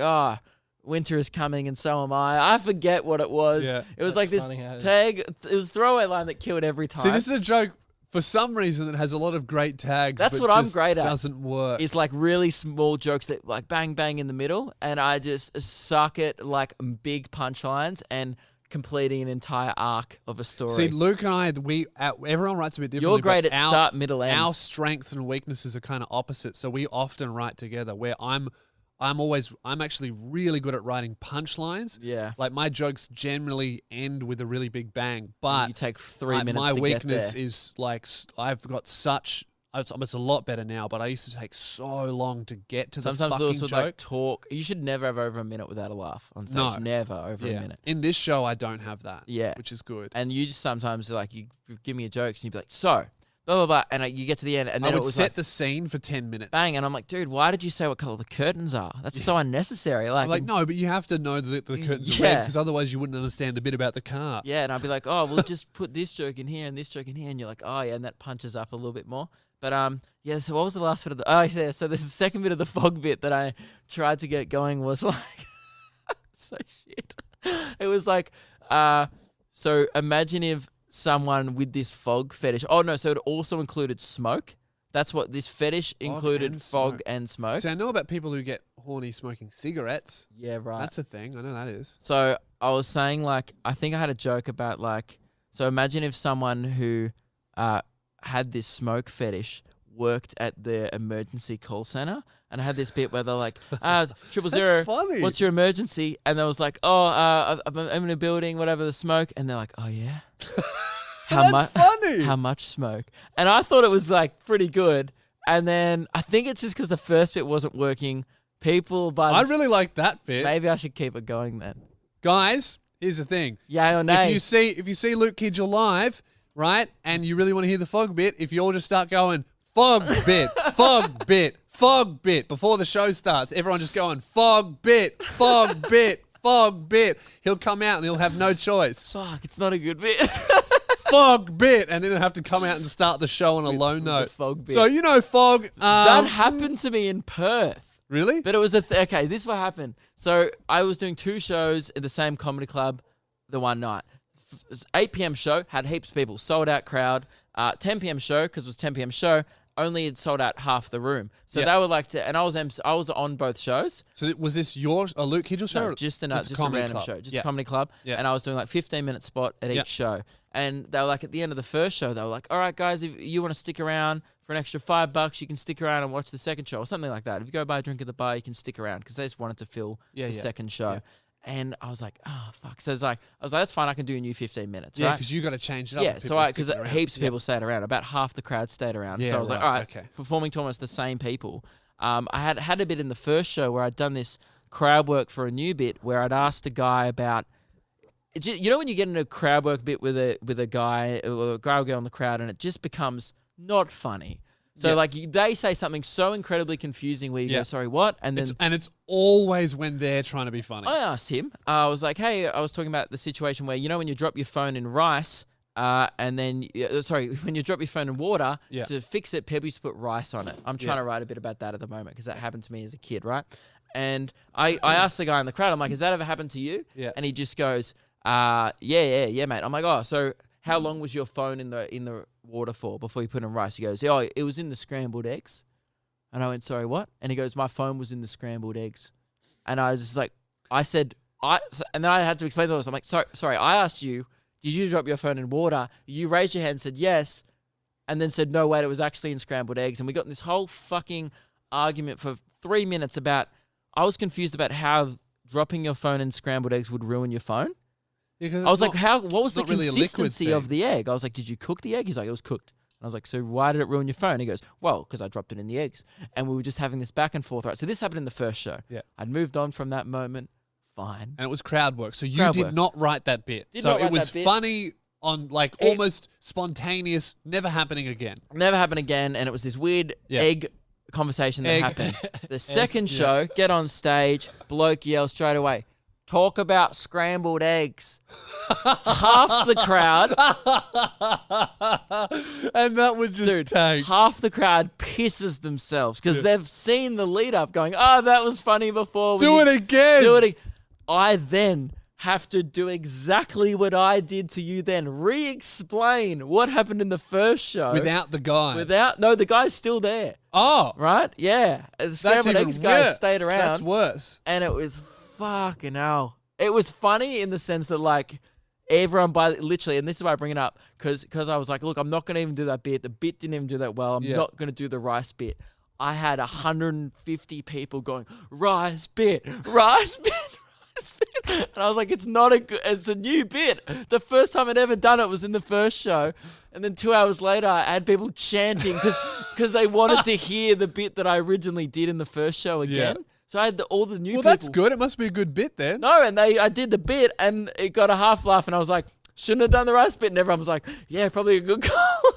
winter is coming and so am I. I forget what it was. Yeah, it was like this tag. It was a throwaway line that killed every time. See, this is a joke for some reason that has a lot of great tags. That's what I'm great at. Doesn't work. It's like really small jokes that like bang, bang in the middle, and I just suck at like big punchlines and completing an entire arc of a story. See, Luke and I, everyone writes a bit differently. You're great at start, middle, end. Our strengths and weaknesses are kind of opposite, so we often write together. Where I'm actually really good at writing punchlines. Yeah, like my jokes generally end with a really big bang, but you take 3 minutes. My to weakness get there. is like I've got such. It's a lot better now, but I used to take so long to get to Sometimes the fucking would joke. Like talk. You should never have over a minute without a laugh on stage. No. Never over a minute. In this show, I don't have that. Yeah. Which is good. And you just sometimes like you give me a joke and you'd be like, so, blah, blah, blah. And you get to the end and then I would it was set like, the scene for 10 minutes. Bang. And I'm like, dude, why did you say what color the curtains are? That's so unnecessary. Like, I'm like, no, but you have to know that the curtains are red because otherwise you wouldn't understand a bit about the car. Yeah. And I'd be like, oh, we'll just put this joke in here and this joke in here. And you're like, oh, yeah. And that punches up a little bit more. But so what was the last bit of the? So there's the second bit of the fog bit that I tried to get going was like, so shit. It was like, so imagine if someone with this fog fetish. Oh no, so it also included smoke. That's what this fetish included: fog and smoke. See, I know about people who get horny smoking cigarettes. Yeah, right. That's a thing. I know that is. So I was saying, like, I think I had a joke about like, so imagine if someone who had this smoke fetish worked at the emergency call center, and I had this bit where they're like, 000, what's your emergency? And they was like, I'm in a building, whatever, the smoke. And they're like, oh yeah? Funny. How much smoke? And I thought it was like pretty good. And then I think it's just because the first bit wasn't working. I really like that bit. Maybe I should keep it going then. Guys, here's the thing. Yay or nay? If you see Luke Kidgel live, right, and you really want to hear the fog bit, if you all just start going, fog bit, fog bit, fog bit, before the show starts, everyone just going, fog bit, fog bit, fog bit. He'll come out and he'll have no choice. Fuck, it's not a good bit. Fog bit, and then he'll have to come out and start the show on a low note. Fog bit. So, you know, fog. That happened to me in Perth. Really? But it was okay, this is what happened. So I was doing 2 shows at the same comedy club the one night. 8 p.m. show, had heaps of people, sold out crowd. 10 p.m. show, because it was 10 p.m. show, only had sold out half the room. So they were like, and I was on both shows. So was this a Luke Hidgel show? No, just a random club? show, just a comedy club. Yeah. And I was doing like 15-minute spot at each show. And they were like, at the end of the first show, they were like, all right, guys, if you want to stick around for an extra $5, you can stick around and watch the second show or something like that. If you go buy a drink at the bar, you can stick around, because they just wanted to fill the second show. Yeah. And I was like, oh, fuck. So I was like, that's fine. I can do a new 15 minutes. Yeah, right? because you got to change it up. Yeah, so because heaps of people stayed around. About half the crowd stayed around. So I was like, all right, performing to almost the same people. I had a bit in the first show where I'd done this crowd work for a new bit where I'd asked a guy about, you know, when you get into a crowd work bit with a guy or a guy or girl in the crowd and it just becomes not funny. So like they say something so incredibly confusing where you go, sorry, what? And then it's always when they're trying to be funny. I asked him, I was like, hey, I was talking about the situation where, you know, when you drop your phone in rice, and then, when you drop your phone in water, to fix it, people used to put rice on it. I'm trying to write a bit about that at the moment because that happened to me as a kid, right? And I asked the guy in the crowd, I'm like, has that ever happened to you? Yeah. And he just goes, yeah, mate. I'm like, oh, so how long was your phone in the water for before you put in rice? He goes, oh, it was in the scrambled eggs. And I went, sorry, what? And he goes, my phone was in the scrambled eggs. And I was just like, and then I had to explain to him. I'm like, sorry, I asked you, did you drop your phone in water? You raised your hand and said yes, and then said, no, wait, it was actually in scrambled eggs. And we got in this whole fucking argument for 3 minutes I was confused about how dropping your phone in scrambled eggs would ruin your phone. Yeah, I was like, what was the consistency of the egg? I was like, did you cook the egg? He's like, it was cooked. And I was like, so why did it ruin your phone? He goes, well, because I dropped it in the eggs. And we were just having this back and forth. Right. So this happened in the first show. Yeah. I'd moved on from that moment. Fine. And it was crowd work. So you did not write that bit. So it was funny on almost spontaneous, never happening again. Never happened again. And it was this weird egg conversation that happened. The second show, get on stage, bloke yells straight away, talk about scrambled eggs. Half the crowd. And that would just take. Half the crowd pisses themselves because they've seen the lead up going, oh, that was funny before. Do it again. I then have to do exactly what I did to you then. Re-explain what happened in the first show. Without the guy. No, the guy's still there. Oh. Right? Yeah. The scrambled eggs guy stayed around. That's worse. And it was fucking hell. It was funny in the sense that everyone literally, and this is why I bring it up, because I was like, look, I'm not going to even do that bit. The bit didn't even do that well. I'm not going to do the rice bit. I had 150 people going, rice bit, rice bit. And I was like, it's a new bit. The first time I'd ever done it was in the first show. And then 2 hours later, I had people chanting because they wanted to hear the bit that I originally did in the first show again. Yeah. So I had all the new people. Well, that's good. It must be a good bit then. No, and I did the bit and it got a half laugh and I was like, shouldn't have done the rice bit. And everyone was like, yeah, probably a good call.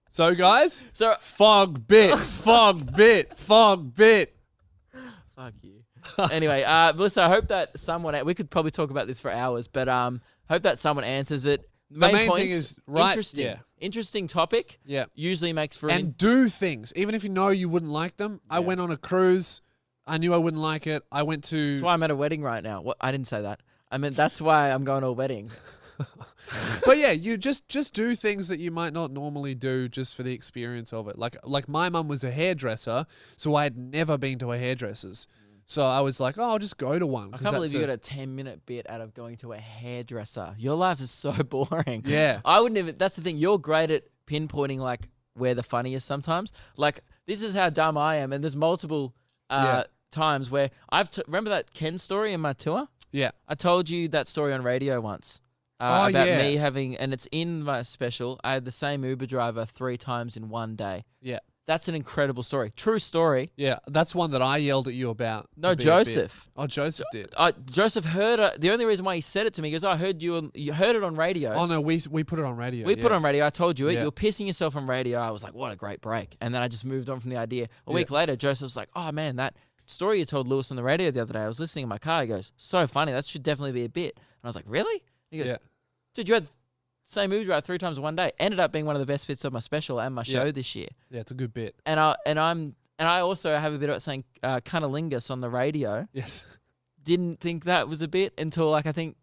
So guys, fog bit. Fuck you. Anyway, Melissa, I hope that someone, we could probably talk about this for hours, but hope that someone answers it. The main thing is, interesting. Yeah. Interesting topic. Yeah. Usually makes for do things. Even if you know you wouldn't like them. Yeah. I went on a cruise. I knew I wouldn't like it. I went to... That's why I'm at a wedding right now. What? I didn't say that. I mean, that's why I'm going to a wedding. But yeah, you just do things that you might not normally do just for the experience of it. Like my mum was a hairdresser, so I had never been to a hairdresser's. So I was like, I'll just go to one. I can't believe you got a 10-minute bit out of going to a hairdresser. Your life is so boring. Yeah. I wouldn't even, that's the thing. You're great at pinpointing where the funny is sometimes. This is how dumb I am. And there's multiple times where remember that Ken story in my tour? Yeah. I told you that story on radio once. About me having, and it's in my special, I had the same Uber driver 3 times in one day. Yeah. That's an incredible story. True story. Yeah, that's one that I yelled at you about. No, Joseph. Oh, Joseph did. Joseph heard the only reason why he said it to me, he goes, I heard you heard it on radio. Oh, no, we put it on radio. We put it on radio. I told you it. You were pissing yourself on radio. I was like, what a great break. And then I just moved on from the idea. A week later, Joseph was like, oh, man, that story you told Lewis on the radio the other day, I was listening in my car. He goes, so funny. That should definitely be a bit. And I was like, really? He goes, dude, you had same movie drive 3 times in one day. Ended up being one of the best bits of my special and my show this year. Yeah, it's a good bit. And I also have a bit about saying cunnilingus on the radio. Yes. Didn't think that was a bit until I think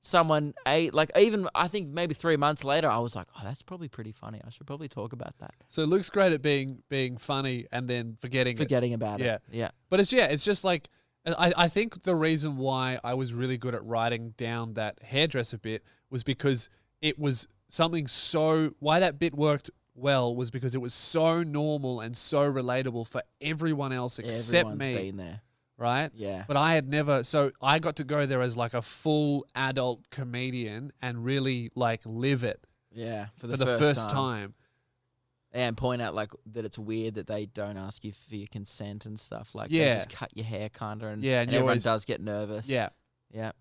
someone ate, like even I think maybe 3 months later, I was like, oh, that's probably pretty funny. I should probably talk about that. So Luke's great at being funny and then forgetting about it. it. Yeah. But it's just like, I think the reason why I was really good at writing down that hairdresser bit was because it was something why that bit worked well was because it was so normal and so relatable for everyone else except Everyone's me. been there. Right? Yeah. But I had never, so I got to go there as like a full adult comedian and really like live it Yeah. For the the first time. And point out like that it's weird that they don't ask you for your consent and stuff. Like Yeah. they just cut your hair kinda and, Yeah, and you everyone always- does get nervous. Yeah. Yeah.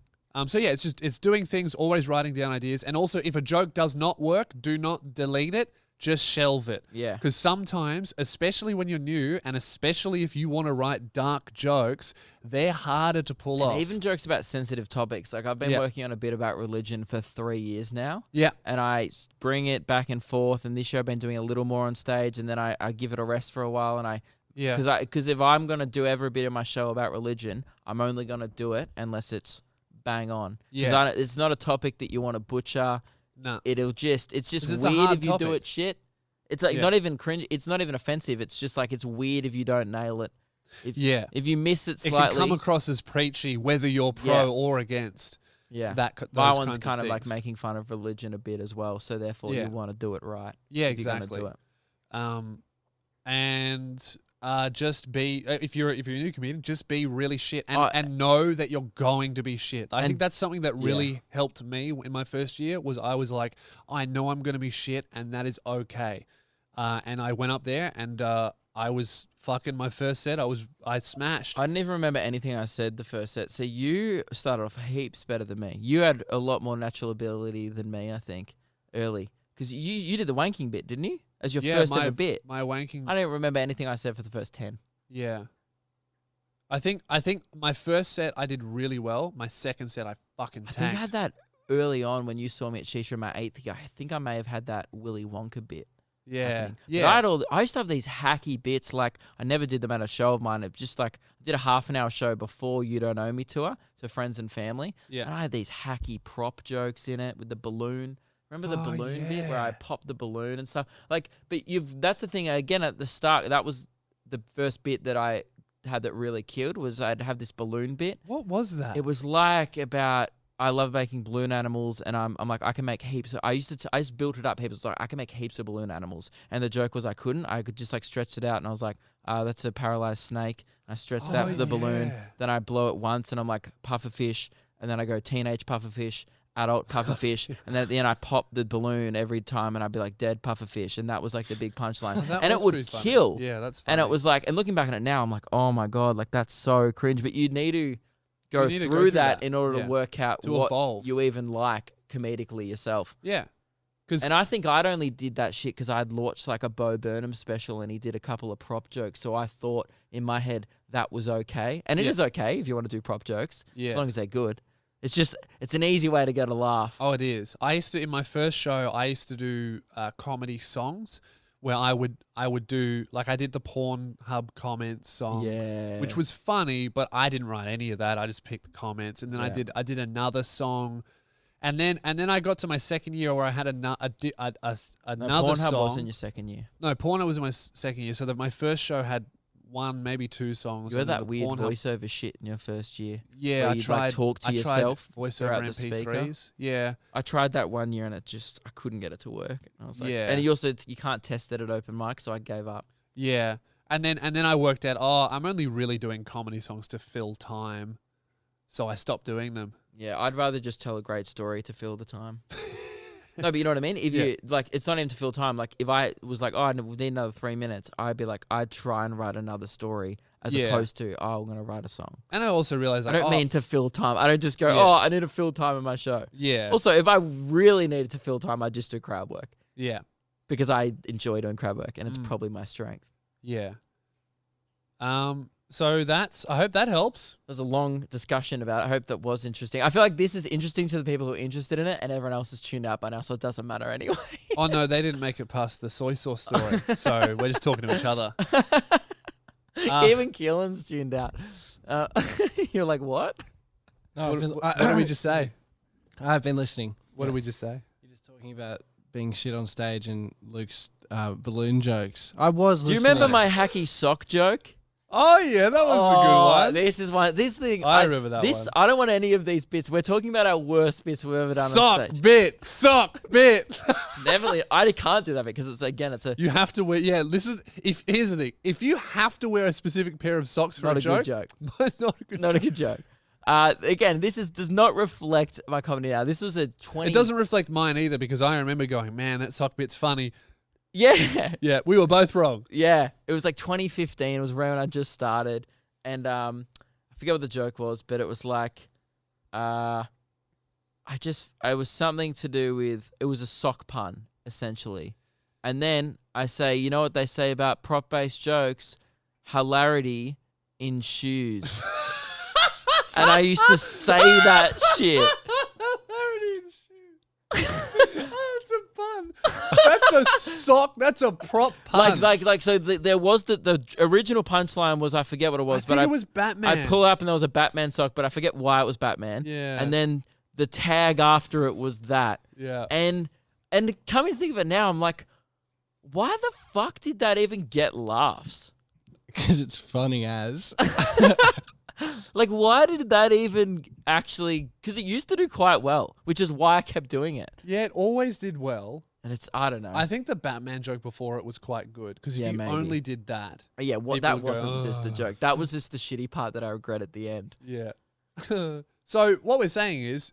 So yeah, it's doing things, always writing down ideas. And also if a joke does not work, do not delete it. Just shelve it. Yeah. Because sometimes, especially when you're new, and especially if you want to write dark jokes, they're harder to pull off. And even jokes about sensitive topics. Like I've been working on a bit about religion for 3 years now. Yeah. And I bring it back and forth. And this year I've been doing a little more on stage. And then I give it a rest for a while. And because if I'm going to do ever a bit of my show about religion, I'm only going to do it unless it's bang on. Yeah. It's not a topic that you want to butcher. No. It's just it's a weird hard if you do topic. it shit. It's like not even cringe. It's not even offensive. It's just like it's weird if you don't nail it. If you miss it It slightly, can come across as preachy, whether you're pro or against. Yeah, those my one's kinds of kind of like things. making fun of religion a bit as well. So therefore, Yeah. you want to do it right. Yeah, if you're gonna exactly. do it. And just be if you're a new comedian, just be really shit and know that you're going to be shit. I think that's something that really helped me in my first year. Was I was like, I know I'm going to be shit, and that is okay. And I went up there and I was fucking my first set. I smashed. I never remember anything I said the first set. So you started off heaps better than me. You had a lot more natural ability than me, I think, early. Because you did the wanking bit, didn't you? As your first ever bit. My wanking. I don't remember anything I said for the first 10. Yeah. I think my first set I did really well. My second set I fucking tanked. I think I had that early on when you saw me at Shisha in my 8th year. I think I may have had that Willy Wonka bit. Yeah. happening. Yeah. But I used to have these hacky bits. Like I never did them at a show of mine. It just like I did a half-an-hour show before You Don't Owe Me tour to friends and family. Yeah. And I had these hacky prop jokes in it with the balloon. Remember the balloon bit where I popped the balloon and stuff? Like, but that's the thing, again, at the start, that was the first bit that I had that really killed was I'd have this balloon bit. What was that? It was like about, I love making balloon animals and I'm like, I can make heaps. I just built it up heaps. Like, I can make heaps of balloon animals. And the joke was I couldn't. I could just like stretch it out and I was like, that's a paralyzed snake. And I stretched out the balloon. Then I blow it once and I'm like, pufferfish. And then I go teenage pufferfish. Adult pufferfish, and then at the end I pop the balloon every time, and I'd be like dead pufferfish, and that was like the big punchline, and it would kill. Yeah, that's funny. And it was like, and looking back on it now, I'm like, oh my god, like that's so cringe. But you need to go through that in order to work out to what evolve. you even like comedically yourself. Yeah, and I think I'd only did that shit because I'd watched like a Bo Burnham special, and he did a couple of prop jokes, so I thought in my head that was okay, and it is okay if you want to do prop jokes, as long as they're good. It's an easy way to get a laugh. Oh, it is. I used to, in my first show, I used to do comedy songs where I would do, like I did the Pornhub comments song, which was funny, but I didn't write any of that. I just picked the comments. And then I did another song. And then I got to my second year where I had another Pornhub song. wasn't your second year. No, Pornhub was in my second year. So that my first show had one, maybe two songs. You had that weird voiceover shit in your first year. Yeah, I tried. Like talk to yourself voiceover MP3s. speaker. Yeah, I tried that one year and I couldn't get it to work. And I was like, and you can't test it at open mic, so I gave up. Yeah, and then I worked out, I'm only really doing comedy songs to fill time, so I stopped doing them. Yeah, I'd rather just tell a great story to fill the time. No, but you know what I mean? If you, like, it's not even to fill time. Like, if I was like, I need another 3 minutes, I'd be like, I'd try and write another story as opposed to, I'm going to write a song. And I also realized, like, I don't mean to fill time. I don't just go, I need to fill time in my show. Yeah. Also, if I really needed to fill time, I'd just do crowd work. Yeah. Because I enjoy doing crowd work, and it's probably my strength. Yeah. So I hope that helps. There's a long discussion about it. I hope that was interesting. I feel like this is interesting to the people who are interested in it, and everyone else is tuned out by now, so it doesn't matter anyway. Oh, no, they didn't make it past the soy sauce story, so we're just talking to each other. Even Keelan's tuned out. You're like, what? No, what did we just say? I've been listening. What did we just say? You're just talking about being shit on stage and Luke's balloon jokes. I was Do you listening. remember my hacky sock joke? Oh yeah, that was a good one. This is one. This thing. I remember that one. I don't want any of these bits. We're talking about our worst bits we've ever done on stage. Sock bit. Definitely, I can't do that because it's a. You have to wear. Yeah, here's the thing. If you have to wear a specific pair of socks for Not a a joke, good joke. not a good joke. Again, does not reflect my comedy now. This was a 20. It doesn't reflect mine either because I remember going, man, that sock bit's funny. Yeah. Yeah, we were both wrong. Yeah, it was like 2015. It was around when I just started, and I forget what the joke was, but it was like, it was something to do with, it was a sock pun essentially, and then I say, you know what they say about prop-based jokes, hilarity in shoes, and I used to say that shit. Hilarity in shoes. That's a pun. That's a sock. That's a prop pun. So there was the original punchline was, I forget what it was, I think it was Batman. I pull up and there was a Batman sock, but I forget why it was Batman. Yeah. And then the tag after it was that. Yeah. And coming to think of it now, I'm like, why the fuck did that even get laughs? Because it's funny as. Like, why did that even actually... Because it used to do quite well, which is why I kept doing it. Yeah, it always did well. And I don't know. I think the Batman joke before it was quite good because if you maybe. only did that. Yeah, that would go, wasn't just the joke. That was just the shitty part that I regret at the end. Yeah. So what we're saying is,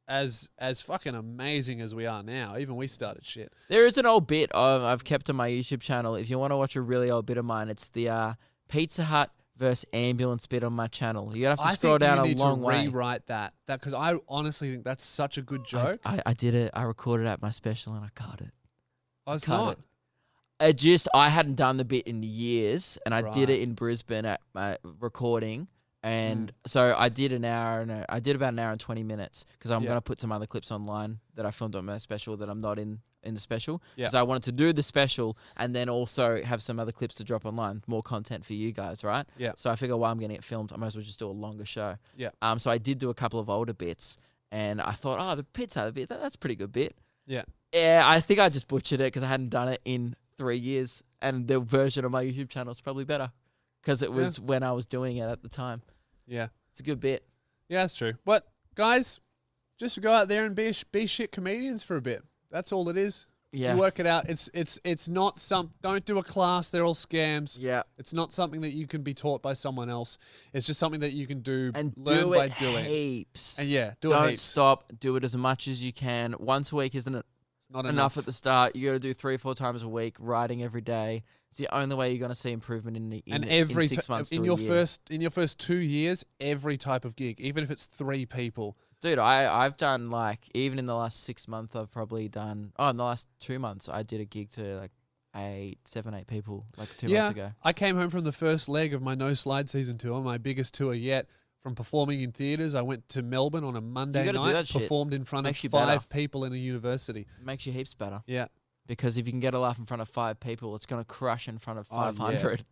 as fucking amazing as we are now, even we started shit. There is an old bit I've kept on my YouTube channel. If you want to watch a really old bit of mine, it's the Pizza Hut versus ambulance bit on my channel. You have to scroll down a long way. I think you need to rewrite that because I honestly think that's such a good joke. I did it. I recorded at my special and I cut it. I was not. I hadn't done the bit in years, and I did it in Brisbane at my recording. And so I did about an hour and 20 minutes because I'm going to put some other clips online that I filmed on my special that I'm not in the special. Because I wanted to do the special and then also have some other clips to drop online, more content for you guys, right? Yeah. So I figure while I'm getting it filmed, I might as well just do a longer show. Yeah. So I did do a couple of older bits, and I thought, the pizza bit, that's a pretty good bit. Yeah. Yeah, I think I just butchered it because I hadn't done it in 3 years, and the version of my YouTube channel is probably better because it was when I was doing it at the time. Yeah. It's a good bit. Yeah, that's true. But guys, just go out there and be shit comedians for a bit. That's all it is. Yeah. You work it out. It's not don't do a class. They're all scams. Yeah. It's not something that you can be taught by someone else. It's just something that you can do and learn do it by doing. Heaps. And do it Don't heaps. stop. Do it as much as you can. Once a week isn't not enough at the start. You got to do 3 or 4 times a week, writing every day. It's the only way you're going to see improvement in 6 months in your first 2 years, every type of gig, even if it's 3 people. Dude, I've done even in the last 6 months, I've probably done. In the last 2 months, I did a gig to 7, 8 people 2 months ago. I came home from the first leg of my No Slide season tour, my biggest tour yet. From performing in theatres, I went to Melbourne on a Monday night, performed in front of 5 people in a university. It makes you heaps better. Yeah. Because if you can get a laugh in front of 5 people, it's going to crush in front of 500.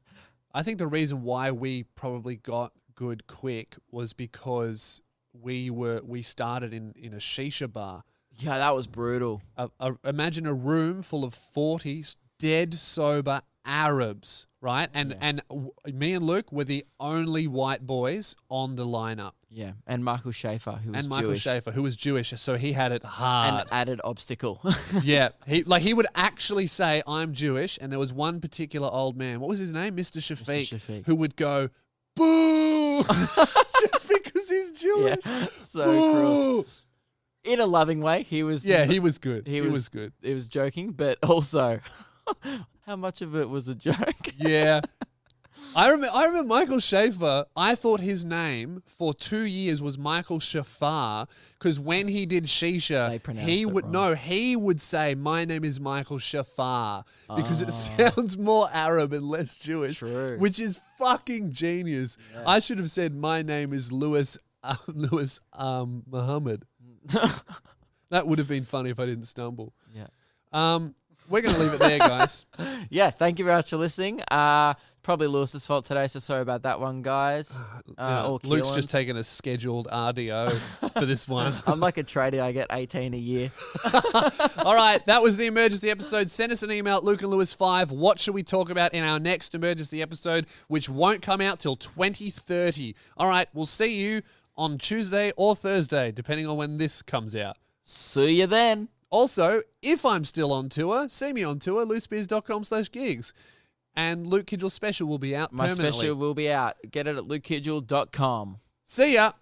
I think the reason why we probably got good quick was because we started in a shisha bar. Yeah, that was brutal. Imagine a room full of 40 dead sober Arabs, right? And me and Luke were the only white boys on the lineup. Yeah, and Michael Schaefer, who was Jewish. So he had it hard. An added obstacle. Yeah, he would actually say, "I'm Jewish," and there was one particular old man. What was his name? Mr. Shafiq, who would go, "Boo!" just because he's Jewish. Yeah, so cruel. In a loving way, he was. Yeah, he was good. He was good. He was joking, but also, how much of it was a joke? Yeah. I remember Michael Schaefer. I thought his name for 2 years was Michael Shafar because when he did Shisha, he would say, "My name is Michael Shafar," because it sounds more Arab and less Jewish. True. Which is fucking genius. Yeah. I should have said, "My name is Louis Muhammad." That would have been funny if I didn't stumble. Yeah. we're going to leave it there, guys. Yeah, thank you very much for listening. Probably Lewis's fault today, so sorry about that one, guys. Or Luke's Keelan's. just taken a scheduled RDO for this one. I'm like a tradie. I get 18 a year. All right, that was the emergency episode. Send us an email at lukeandlewis5. What should we talk about in our next emergency episode, which won't come out till 2030? All right, we'll see you on Tuesday or Thursday, depending on when this comes out. See you then. Also, if I'm still on tour, see me on tour, loosebeers.com/gigs. And Luke Kidgell's special will be out My permanently. special will be out. Get it at lukekidgel.com. See ya.